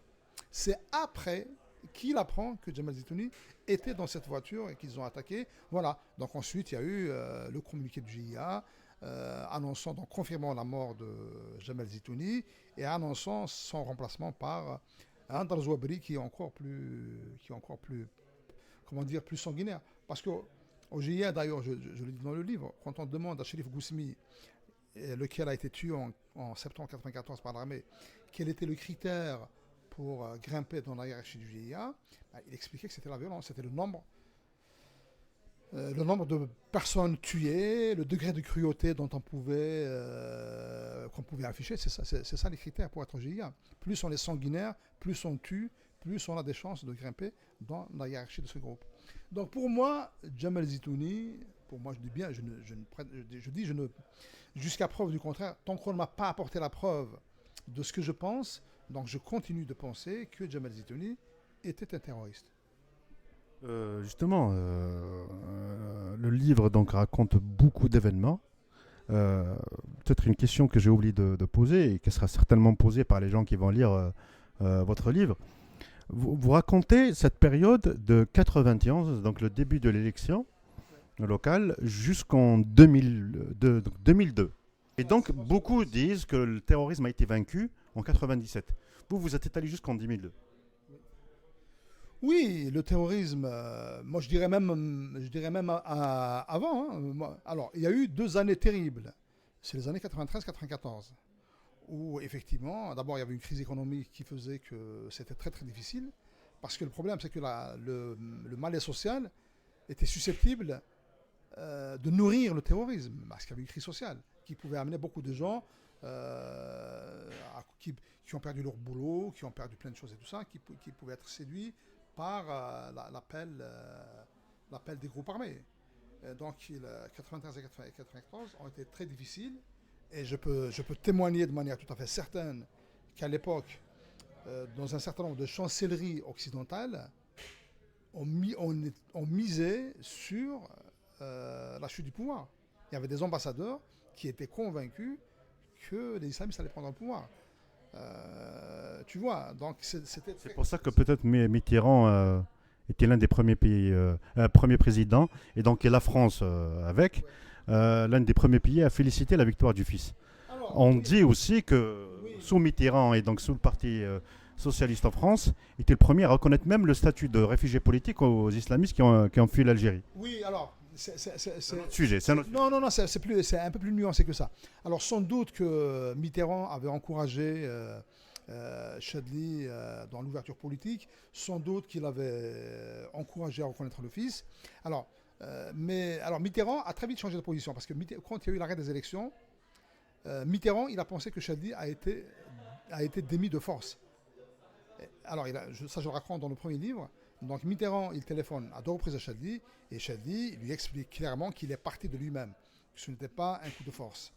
C'est après qu'il apprend que Jamal Zitouni était dans cette voiture et qu'ils ont attaqué. Voilà. Donc ensuite, il y a eu le communiqué du GIA annonçant, donc confirmant la mort de Jamal Zitouni et annonçant son remplacement par Andar Zouabri qui est encore plus, comment dire, plus sanguinaire. Parce que au GIA, d'ailleurs, je le dis dans le livre, quand on demande à Sherif Goussmi, lequel a été tué en septembre 1994 par l'armée, quel était le critère pour grimper dans la hiérarchie du GIA, il expliquait que c'était la violence, c'était le nombre de personnes tuées, le degré de cruauté dont qu'on pouvait afficher, c'est ça les critères pour être au GIA. Plus on est sanguinaire, plus on tue, plus on a des chances de grimper dans la hiérarchie de ce groupe. Donc pour moi, Jamal Zitouni, pour moi je dis bien, jusqu'à preuve du contraire, tant qu'on ne m'a pas apporté la preuve de ce que je pense, donc je continue de penser que Jamal Zitouni était un terroriste. Justement, le livre donc raconte beaucoup d'événements. Peut-être une question que j'ai oublié de poser et qui sera certainement posée par les gens qui vont lire votre livre. Vous racontez cette période de 91, donc le début de l'élection locale, jusqu'en 2002. Et donc, beaucoup disent que le terrorisme a été vaincu en 97. Vous êtes allé jusqu'en 2002. Oui, le terrorisme, moi je dirais même avant. Hein. Alors, il y a eu 2 années terribles. C'est les années 93-94. Où effectivement, d'abord il y avait une crise économique qui faisait que c'était très très difficile. Parce que le problème, c'est que le malaise social était susceptible de nourrir le terrorisme. Parce qu'il y avait une crise sociale qui pouvait amener beaucoup de gens qui ont perdu leur boulot, qui ont perdu plein de choses et tout ça, qui pouvaient être séduits par l'appel des groupes armés. Donc 93 et 94 ont été très difficiles et je peux témoigner de manière tout à fait certaine qu'à l'époque, dans un certain nombre de chancelleries occidentales, on misait sur la chute du pouvoir. Il y avait des ambassadeurs qui étaient convaincus que les islamistes allaient prendre le pouvoir. Tu vois, donc c'était. C'est pour ça que peut-être Mitterrand était l'un des premiers premiers présidents, et donc et la France avec, l'un des premiers pays à féliciter la victoire du fils. Alors, On oui, dit aussi que oui. sous Mitterrand et donc sous le parti socialiste en France, était le premier à reconnaître même le statut de réfugié politique aux islamistes qui ont fui l'Algérie. Oui, alors. C'est un autre sujet. Non, c'est un peu plus nuancé que ça. Alors sans doute que Mitterrand avait encouragé Chadli dans l'ouverture politique, sans doute qu'il avait encouragé à reconnaître le fils. Alors, Mitterrand a très vite changé de position, parce que quand il y a eu l'arrêt des élections, Mitterrand, il a pensé que Chadli a été démis de force. Alors, ça je le raconte dans le premier livre. Donc Mitterrand, il téléphone à 2 reprises à Chadli, et Chadli lui explique clairement qu'il est parti de lui-même, que ce n'était pas un coup de force.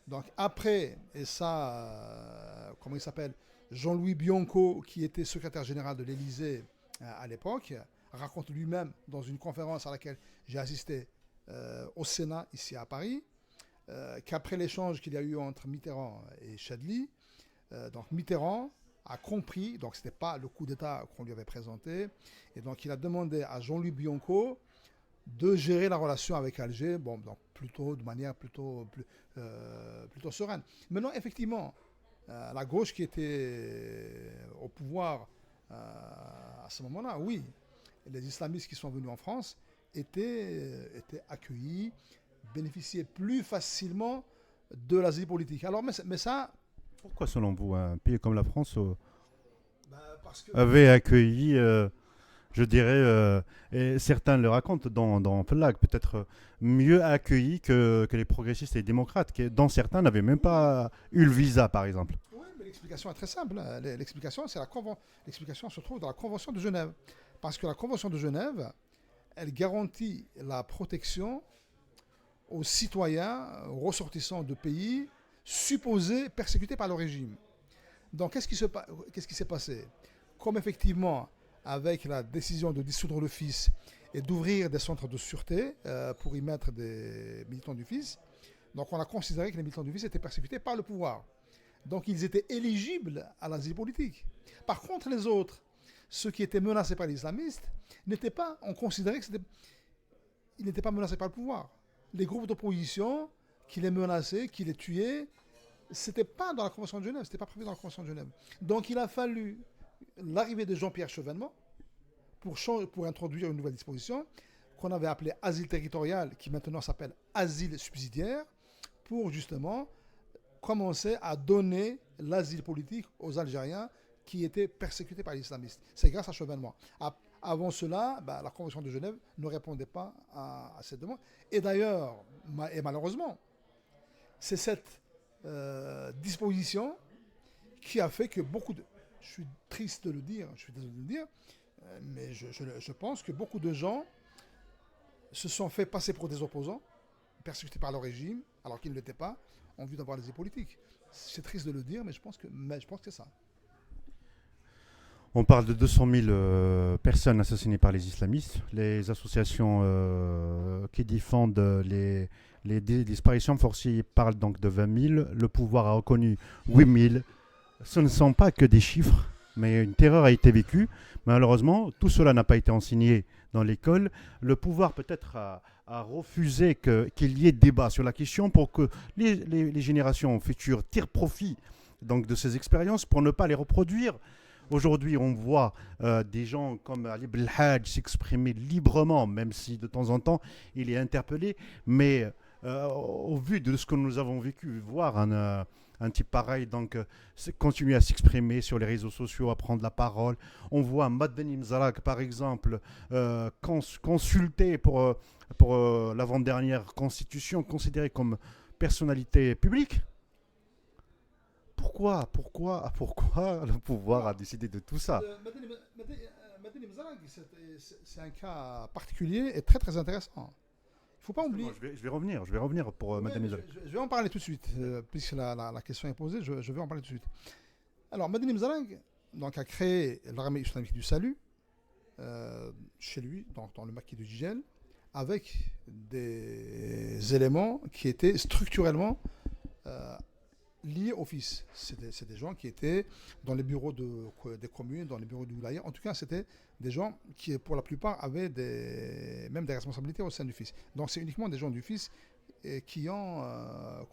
Donc après, et ça, comment il s'appelle, Jean-Louis Bianco, qui était secrétaire général de l'Élysée à l'époque, raconte lui-même dans une conférence à laquelle j'ai assisté au Sénat, ici à Paris, qu'après l'échange qu'il y a eu entre Mitterrand et Chadli, donc Mitterrand a compris, donc ce n'était pas le coup d'État qu'on lui avait présenté, et donc il a demandé à Jean-Louis Bianco de gérer la relation avec Alger, bon, donc plutôt de manière plutôt sereine. Maintenant, effectivement, la gauche qui était au pouvoir à ce moment-là, oui, les islamistes qui sont venus en France étaient accueillis, bénéficiaient plus facilement de l'asile politique. Alors, mais ça, Pourquoi, selon vous, un pays comme la France parce que avait accueilli, je dirais, et certains le racontent dans Flag, peut-être mieux accueilli que les progressistes et les démocrates, dont certains n'avaient même pas eu le visa, par exemple. oui, mais l'explication est très simple. L'explication, l'explication se trouve dans la Convention de Genève. Parce que la Convention de Genève, elle garantit la protection aux citoyens, aux ressortissants de pays supposés persécutés par le régime. Donc, qu'est-ce qui s'est passé? Comme effectivement, avec la décision de dissoudre le FIS et d'ouvrir des centres de sûreté pour y mettre des militants du FIS, donc on a considéré que les militants du FIS étaient persécutés par le pouvoir. Donc, ils étaient éligibles à l'asile politique. Par contre, les autres, ceux qui étaient menacés par les islamistes, on considérait qu'ils n'étaient pas menacés par le pouvoir. Les groupes d'opposition qui les menaçaient, qui les tuaient, c'était pas dans la Convention de Genève, c'était pas prévu dans la Convention de Genève. Donc il a fallu l'arrivée de Jean-Pierre Chevènement pour introduire une nouvelle disposition qu'on avait appelée asile territorial, qui maintenant s'appelle asile subsidiaire, pour justement commencer à donner l'asile politique aux Algériens qui étaient persécutés par les islamistes. C'est grâce à Chevènement. Avant cela, la Convention de Genève ne répondait pas à cette demande. Et d'ailleurs, et malheureusement, c'est cette disposition qui a fait que beaucoup de... Je suis triste de le dire, je suis désolé de le dire, mais je pense que beaucoup de gens se sont fait passer pour des opposants, persécutés par le régime, alors qu'ils ne l'étaient pas, en vue d'avoir les politiques. C'est triste de le dire, mais je pense que c'est ça. On parle de 200 000 personnes assassinées par les islamistes. Les associations qui défendent les disparitions forcées parlent donc de 20 000. Le pouvoir a reconnu 8 000. Ce ne sont pas que des chiffres, mais une terreur a été vécue. Malheureusement, tout cela n'a pas été enseigné dans l'école. Le pouvoir peut-être a refusé qu'il y ait débat sur la question pour que les générations futures tirent profit donc, de ces expériences pour ne pas les reproduire. Aujourd'hui, on voit des gens comme Ali Belhadj s'exprimer librement, même si de temps en temps il est interpellé. Mais au vu de ce que nous avons vécu, voir un type pareil donc, continuer à s'exprimer sur les réseaux sociaux, à prendre la parole. On voit Madani Mzalak, par exemple, consulté pour l'avant-dernière constitution, considéré comme personnalité publique. Pourquoi le pouvoir a décidé de tout ça? Madani Mzalak, c'est un cas particulier et très très intéressant. Il ne faut pas oublier. Je vais revenir pour Madani Mzalak. Je vais en parler tout de suite, puisque la question est posée, je vais en parler tout de suite. Alors, Madani Mzalak donc, a créé l'armée islamique du salut chez lui, dans le maquis de Jijel, avec des éléments qui étaient structurellement liés au FIS. C'est des gens qui étaient dans les bureaux des communes, dans les bureaux du Wilaya. En tout cas, c'était des gens qui, pour la plupart, avaient même des responsabilités au sein du FIS. Donc, c'est uniquement des gens du FIS qui ont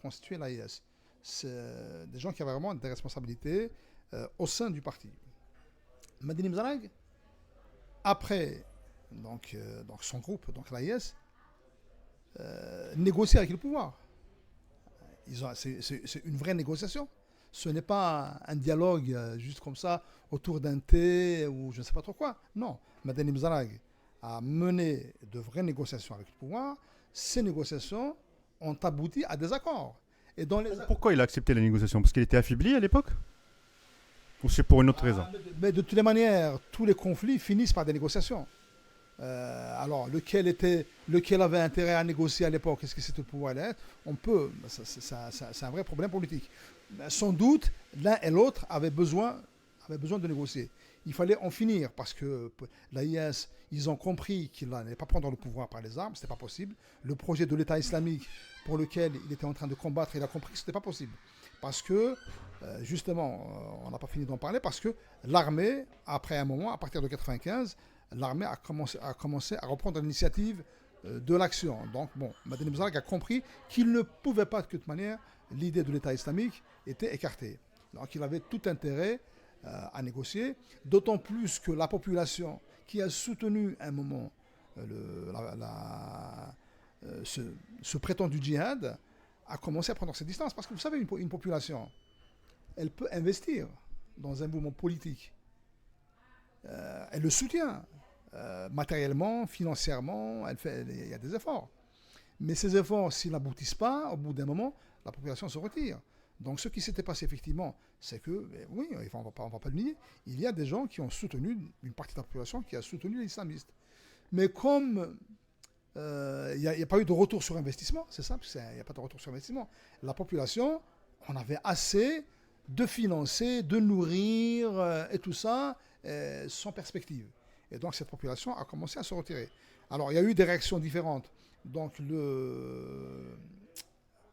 constitué l'AIS. C'est des gens qui avaient vraiment des responsabilités au sein du parti. Madani Mzalak, après donc son groupe, donc l'AIS, négocie avec le pouvoir. C'est une vraie négociation. Ce n'est pas un dialogue juste comme ça autour d'un thé ou je ne sais pas trop quoi. Non, Madani Mzalak a mené de vraies négociations avec le pouvoir. Ces négociations ont abouti à des accords. Et pourquoi il a accepté la négociation? Parce qu'il était affaibli à l'époque? Ou c'est pour une autre raison? Mais de toutes les manières, tous les conflits finissent par des négociations. Alors, lequel avait intérêt à négocier à l'époque? Est-ce que c'était le pouvoir? C'est un vrai problème politique. Sans doute, l'un et l'autre avaient besoin de négocier. Il fallait en finir parce que l'AIS, ils ont compris qu'ils n'allaient pas prendre le pouvoir par les armes, ce n'était pas possible. Le projet de l'État islamique pour lequel il était en train de combattre, il a compris que ce n'était pas possible. Parce que, justement, on n'a pas fini d'en parler, parce que l'armée, après un moment, à partir de 1995, l'armée a commencé à reprendre l'initiative de l'action. Donc, bon, Madani Mzarag a compris qu'il ne pouvait pas, de toute manière, l'idée de l'État islamique était écartée. Donc, il avait tout intérêt à négocier, d'autant plus que la population qui a soutenu à un moment ce prétendu djihad a commencé à prendre ses distances. Parce que vous savez, une population, elle peut investir dans un mouvement politique. Elle le soutient matériellement, financièrement, il y a des efforts. Mais ces efforts, s'ils n'aboutissent pas, au bout d'un moment, la population se retire. Donc ce qui s'était passé effectivement, c'est que, oui, on ne va pas le nier, il y a des gens qui ont soutenu, une partie de la population qui a soutenu les islamistes. Mais comme il n'y a pas eu de retour sur investissement, c'est simple, il n'y a pas de retour sur investissement, la population, on avait assez de financer, de nourrir et tout ça sans perspective. Et donc cette population a commencé à se retirer. Alors il y a eu des réactions différentes. Donc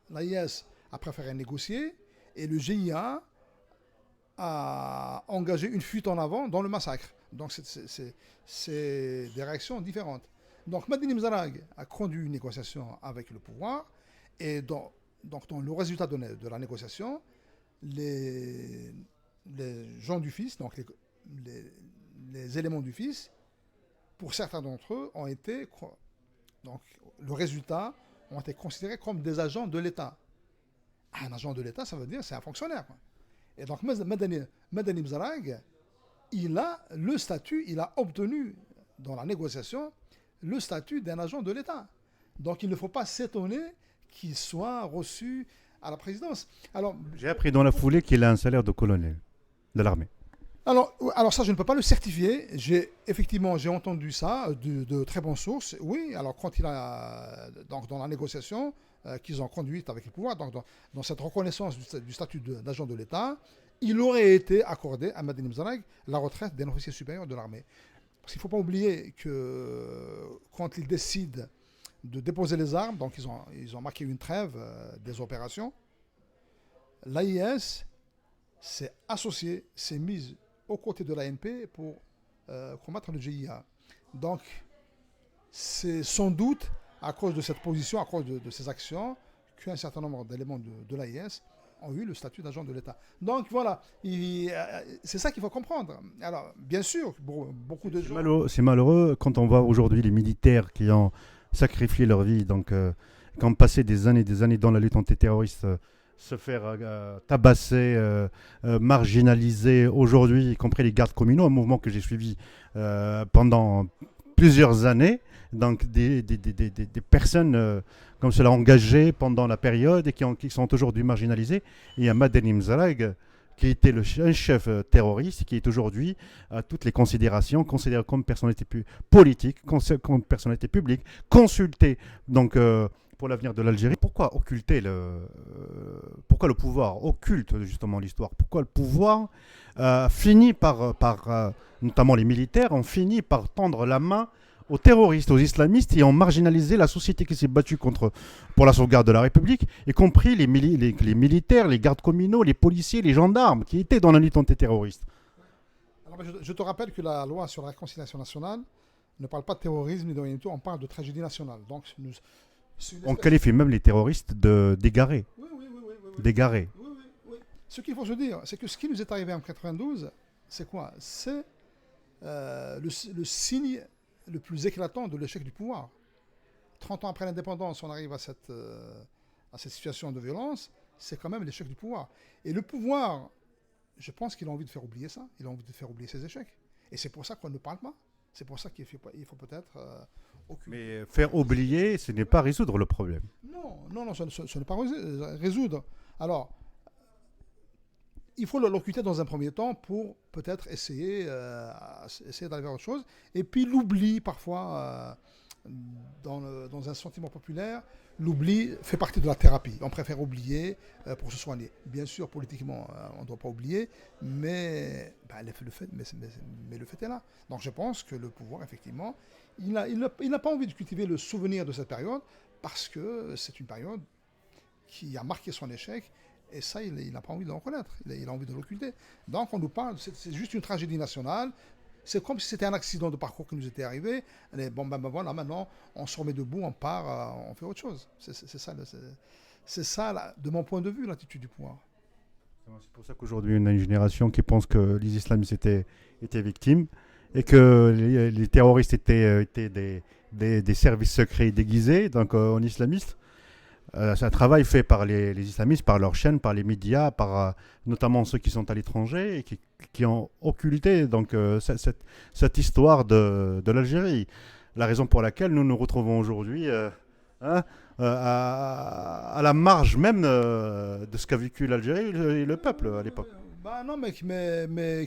l'AIS a préféré négocier et le GIA a engagé une fuite en avant dans le massacre. Donc c'est des réactions différentes. Donc Madani Mzarag a conduit une négociation avec le pouvoir et donc dans le résultat de la négociation, les gens du fils, donc les éléments du fils, pour certains d'entre eux, ont été, donc le résultat, ont été considérés comme des agents de l'État. Un agent de l'État, ça veut dire c'est un fonctionnaire. Et donc Madani Mzarag, il a obtenu dans la négociation le statut d'un agent de l'État. Donc il ne faut pas s'étonner qu'il soit reçu à la présidence. Alors, j'ai appris dans la foulée qu'il a un salaire de colonel de l'armée. Alors ça, je ne peux pas le certifier. J'ai entendu ça de très bonnes sources. Oui, alors quand il a, donc dans la négociation qu'ils ont conduite avec le pouvoir, donc dans cette reconnaissance du statut d'agent de l'État, il aurait été accordé à Madani Mzarag la retraite d'un officier supérieur de l'armée. Parce qu'il ne faut pas oublier que quand ils décident de déposer les armes, donc ils ont marqué une trêve des opérations, l'AIS s'est associé, s'est mise aux côtés de l'ANP pour combattre le GIA. Donc, c'est sans doute à cause de cette position, à cause de ces actions, qu'un certain nombre d'éléments de l'AIS ont eu le statut d'agent de l'État. Donc voilà, c'est ça qu'il faut comprendre. Alors, bien sûr, beaucoup de gens... C'est malheureux quand on voit aujourd'hui les militaires qui ont sacrifié leur vie, donc qui ont passé des années dans la lutte antiterroriste, se faire tabasser, marginaliser aujourd'hui, y compris les gardes communaux, un mouvement que j'ai suivi pendant plusieurs années. Donc des personnes comme cela engagées pendant la période et qui sont aujourd'hui marginalisées. Et il y a Madani Mzarag qui était un chef terroriste, qui est aujourd'hui à toutes les considérations, considéré comme personnalité politique, comme personnalité publique, consulté donc, pour l'avenir de l'Algérie. Pourquoi occulter pourquoi le pouvoir occulte justement l'histoire? Pourquoi le pouvoir finit par notamment les militaires, ont fini par tendre la main aux terroristes, aux islamistes, et ont marginalisé la société qui s'est battue pour la sauvegarde de la République, y compris les militaires, les gardes communaux, les policiers, les gendarmes qui étaient dans la lutte antiterroriste. Alors, je te rappelle que la loi sur la réconciliation nationale ne parle pas de terrorisme ni de rien du tout, on parle de tragédie nationale. Donc, on qualifie même les terroristes d'égarés. Oui. D'égarés. Oui. Ce qu'il faut se dire, c'est que ce qui nous est arrivé en 92, c'est quoi? C'est le signe le plus éclatant de l'échec du pouvoir. 30 ans après l'indépendance, on arrive à cette situation de violence, c'est quand même l'échec du pouvoir. Et le pouvoir, je pense qu'il a envie de faire oublier ça, il a envie de faire oublier ses échecs. Et c'est pour ça qu'on ne parle pas. C'est pour ça qu'il faut peut-être occulter. Mais faire oublier, ce n'est pas résoudre le problème. Non, ce n'est pas résoudre. Alors, il faut l'occulter dans un premier temps pour peut-être essayer d'aller vers autre chose. Et puis l'oubli, parfois, dans un sentiment populaire, l'oubli fait partie de la thérapie. On préfère oublier pour se soigner. Bien sûr, politiquement, on ne doit pas oublier, mais le fait est là. Donc je pense que le pouvoir, effectivement, il n'a pas envie de cultiver le souvenir de cette période parce que c'est une période qui a marqué son échec. Et ça, il n'a pas envie de le reconnaître. Il a envie de l'occulter. Donc, on nous parle, c'est juste une tragédie nationale. c'est comme si c'était un accident de parcours qui nous était arrivé. Allez, bon, ben voilà, maintenant, on se remet debout, on part, on fait autre chose. C'est ça, là, de mon point de vue, l'attitude du pouvoir. C'est pour ça qu'aujourd'hui, on a une génération qui pense que les islamistes étaient victimes et que les terroristes étaient des services secrets déguisés, donc en islamistes. C'est un travail fait par les islamistes, par leurs chaînes, par les médias, par notamment ceux qui sont à l'étranger et qui ont occulté donc, cette histoire de l'Algérie. La raison pour laquelle nous nous retrouvons aujourd'hui hein, à la marge même de ce qu'a vécu l'Algérie et le peuple à l'époque. Bah non, mais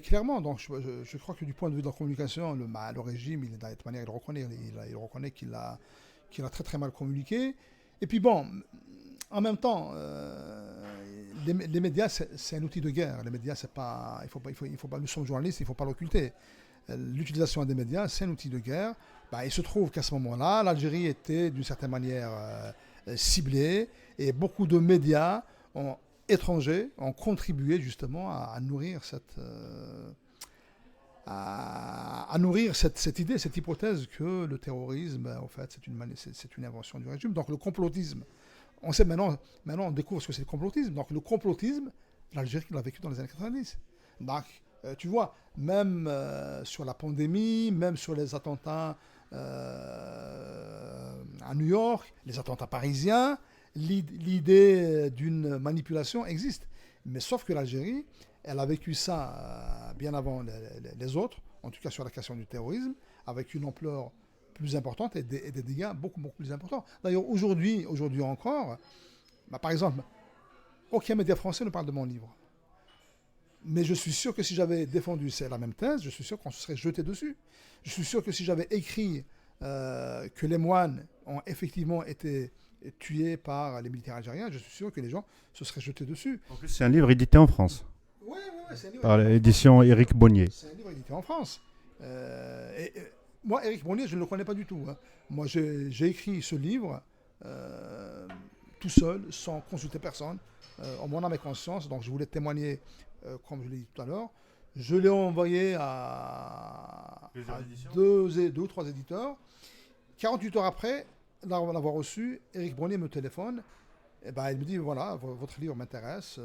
clairement, donc je crois que du point de vue de la communication, le régime, de toute manière, il reconnaît, il reconnaît qu'il a très très mal communiqué. Et puis bon, en même temps, les médias, c'est un outil de guerre. Les médias, c'est pas, il faut pas, nous sommes journalistes, il ne faut pas l'occulter. L'utilisation des médias, c'est un outil de guerre. Bah, il se trouve qu'à ce moment-là, l'Algérie était d'une certaine manière ciblée et beaucoup de médias étrangers ont contribué justement à nourrir cette idée, cette hypothèse que le terrorisme, en fait, c'est une invention du régime. Donc le complotisme, on sait maintenant on découvre ce que c'est le complotisme. Donc le complotisme, l'Algérie l'a vécu dans les années 90. Donc, tu vois, même sur la pandémie, même sur les attentats à New York, les attentats parisiens, l'idée d'une manipulation existe. Mais sauf que l'Algérie, elle a vécu ça bien avant les autres, en tout cas sur la question du terrorisme, avec une ampleur plus importante et des dégâts beaucoup plus importants. D'ailleurs, aujourd'hui encore, bah, par exemple, aucun média français ne parle de mon livre. Mais je suis sûr que si j'avais défendu la même thèse, je suis sûr qu'on se serait jeté dessus. Je suis sûr que si j'avais écrit que les moines ont effectivement été tués par les militaires algériens, je suis sûr que les gens se seraient jetés dessus. En plus, c'est un livre édité en France. Oui, c'est un livre par l'édition Éric Bonnier. C'est un livre édité en France. Moi, Éric Bonnier, je ne le connais pas du tout. Hein. Moi, j'ai écrit ce livre tout seul, sans consulter personne, en mon âme et conscience. Donc, je voulais témoigner, comme je l'ai dit tout à l'heure. Je l'ai envoyé à deux ou trois éditeurs. 48 heures après l'avoir reçu, Éric Bonnier me téléphone. Et ben, il me dit, voilà, votre livre m'intéresse.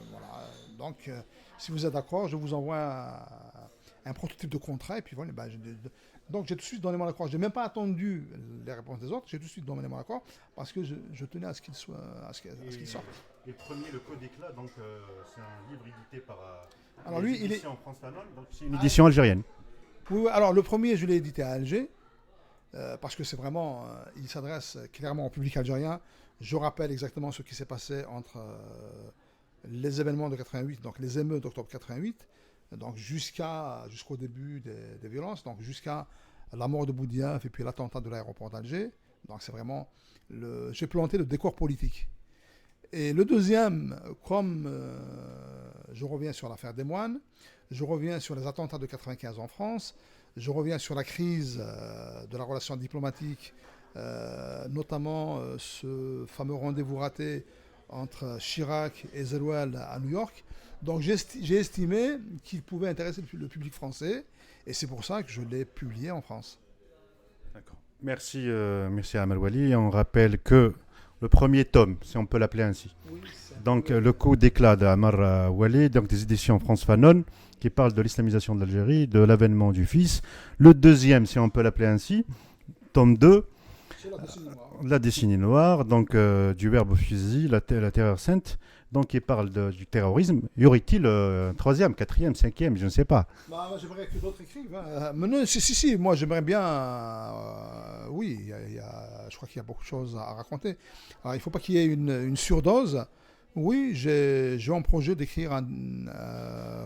Voilà. Donc, si vous êtes d'accord, je vous envoie un prototype de contrat. Et puis voilà, ben, donc j'ai tout de suite donné mon accord. Je n'ai même pas attendu les réponses des autres. J'ai tout de suite donné mon accord parce que je tenais à ce qu'il sorte. Et premier, le Code d'éclat, donc c'est un livre édité par alors lui, édition France Fanon, donc c'est une édition algérienne. Oui, alors le premier, je l'ai édité à Alger. Parce que c'est vraiment, il s'adresse clairement au public algérien. Je rappelle exactement ce qui s'est passé entre les événements de 88, donc les émeutes d'octobre 88, donc jusqu'au début des violences, donc jusqu'à la mort de Boudiaf et puis l'attentat de l'aéroport d'Alger. Donc c'est vraiment, j'ai planté le décor politique. Et le deuxième, comme je reviens sur l'affaire des moines, je reviens sur les attentats de 95 en France, je reviens sur la crise de la relation diplomatique, notamment ce fameux rendez-vous raté entre Chirac et Zeroual à New York. Donc j'ai estimé qu'il pouvait intéresser le public français et c'est pour ça que je l'ai publié en France. D'accord. Merci Amal Wali. On rappelle que le premier tome, si on peut l'appeler ainsi, oui, donc le coup d'éclat d'Amar Wali, donc des éditions France Fanon, qui parle de l'islamisation de l'Algérie, de l'avènement du fils. Le deuxième, si on peut l'appeler ainsi, tome 2, la décennie noire, donc du verbe au fusil, la terreur sainte, donc qui parle du terrorisme. Y aurait-il un troisième, quatrième, cinquième, je ne sais pas. Bah, j'aimerais que d'autres écrivent. Hein. Mais non, si, moi j'aimerais bien. Oui, je crois qu'il y a beaucoup de choses à raconter. Alors, il ne faut pas qu'il y ait une surdose. Oui, j'ai en projet d'écrire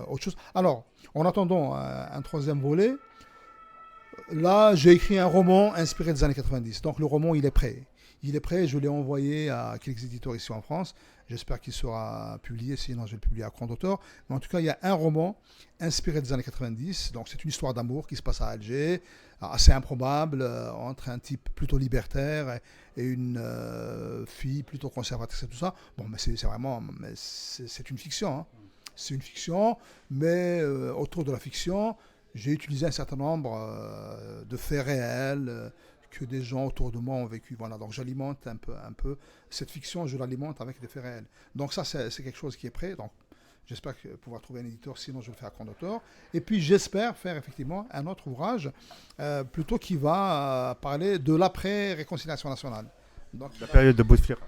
autre chose. Alors, en attendant un troisième volet, là, j'ai écrit un roman inspiré des années 90. Donc, le roman, il est prêt. Il est prêt, je l'ai envoyé à quelques éditeurs ici en France. J'espère qu'il sera publié, sinon je vais le publier à Grand Auteur. Mais en tout cas, il y a un roman inspiré des années 90. Donc, c'est une histoire d'amour qui se passe à Alger, assez improbable, entre un type plutôt libertaire et une fille plutôt conservatrice et tout ça. Bon, mais c'est une fiction. Hein. C'est une fiction, mais autour de la fiction, J'ai utilisé un certain nombre de faits réels que des gens autour de moi ont vécu. Voilà, donc j'alimente un peu cette fiction, je l'alimente avec des faits réels. Donc ça, c'est quelque chose qui est prêt. Donc j'espère pouvoir trouver un éditeur, sinon je le fais à compte d'auteur. Et puis j'espère faire effectivement un autre ouvrage, plutôt qui va parler de l'après-réconciliation nationale. Donc, La période de Bouteflika.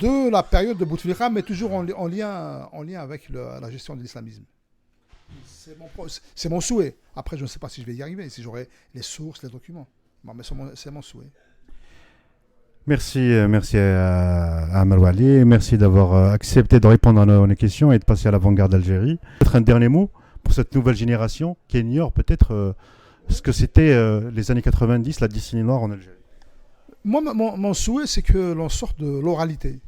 de la période de Bouteflika, mais toujours en lien avec la gestion de l'islamisme. C'est mon souhait. Après, je ne sais pas si je vais y arriver, si j'aurai les sources, les documents. Bon, mais c'est mon souhait. Merci, merci à Amal Wali. Merci d'avoir accepté de répondre à nos questions et de passer à l'avant-garde d'Algérie. Peut-être un dernier mot pour cette nouvelle génération qui ignore peut-être ce que c'était les années 90, la décennie noire en Algérie. Moi, mon souhait, c'est que l'on sorte de l'oralité.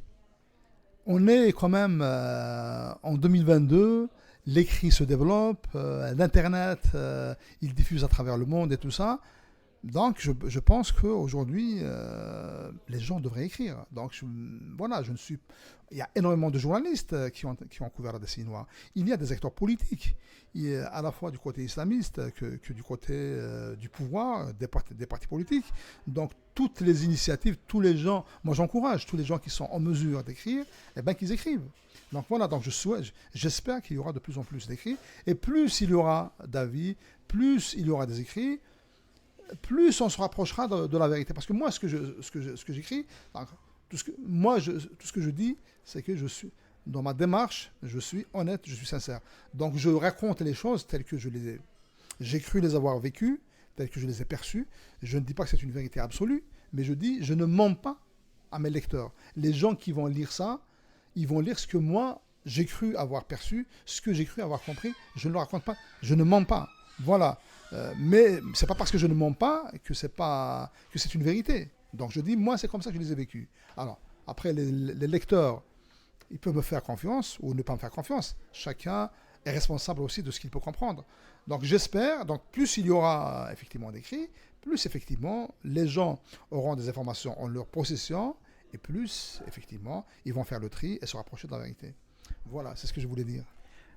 On est quand même en 2022, l'écrit se développe, l'Internet, il diffuse à travers le monde et tout ça. Donc, je pense qu'aujourd'hui, les gens devraient écrire. Donc, voilà, il y a énormément de journalistes qui ont couvert la décennie noire. Il y a des acteurs politiques, à la fois du côté islamiste que du côté du pouvoir, des partis politiques. Donc, toutes les initiatives, tous les gens, moi j'encourage tous les gens qui sont en mesure d'écrire, eh ben, qu'ils écrivent. Donc voilà, donc j'espère qu'il y aura de plus en plus d'écrits. Et plus il y aura d'avis, plus il y aura des écrits, plus on se rapprochera de la vérité. Parce que moi, ce que j'écris, tout ce que je dis, c'est que dans ma démarche, je suis honnête, je suis sincère. Donc je raconte les choses telles que j'ai cru les avoir vécues, telles que je les ai perçues. Je ne dis pas que c'est une vérité absolue, mais je ne mens pas à mes lecteurs. Les gens qui vont lire ça, ils vont lire ce que moi, j'ai cru avoir perçu, ce que j'ai cru avoir compris. Je ne le raconte pas, je ne mens pas. Voilà. Mais c'est pas parce que je ne mens pas que c'est une vérité. Donc je dis, moi, c'est comme ça que je les ai vécus. Alors, après, les lecteurs, ils peuvent me faire confiance ou ne pas me faire confiance. Chacun est responsable aussi de ce qu'il peut comprendre. Donc j'espère, donc plus il y aura effectivement d'écrits, plus effectivement les gens auront des informations en leur possession et plus effectivement ils vont faire le tri et se rapprocher de la vérité. Voilà, c'est ce que je voulais dire.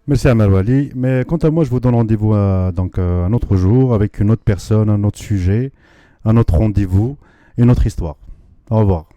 Merci Amal Wali. Mais quant à moi, je vous donne rendez-vous donc, un autre jour avec une autre personne, un autre sujet, un autre rendez-vous, une autre histoire. Au revoir.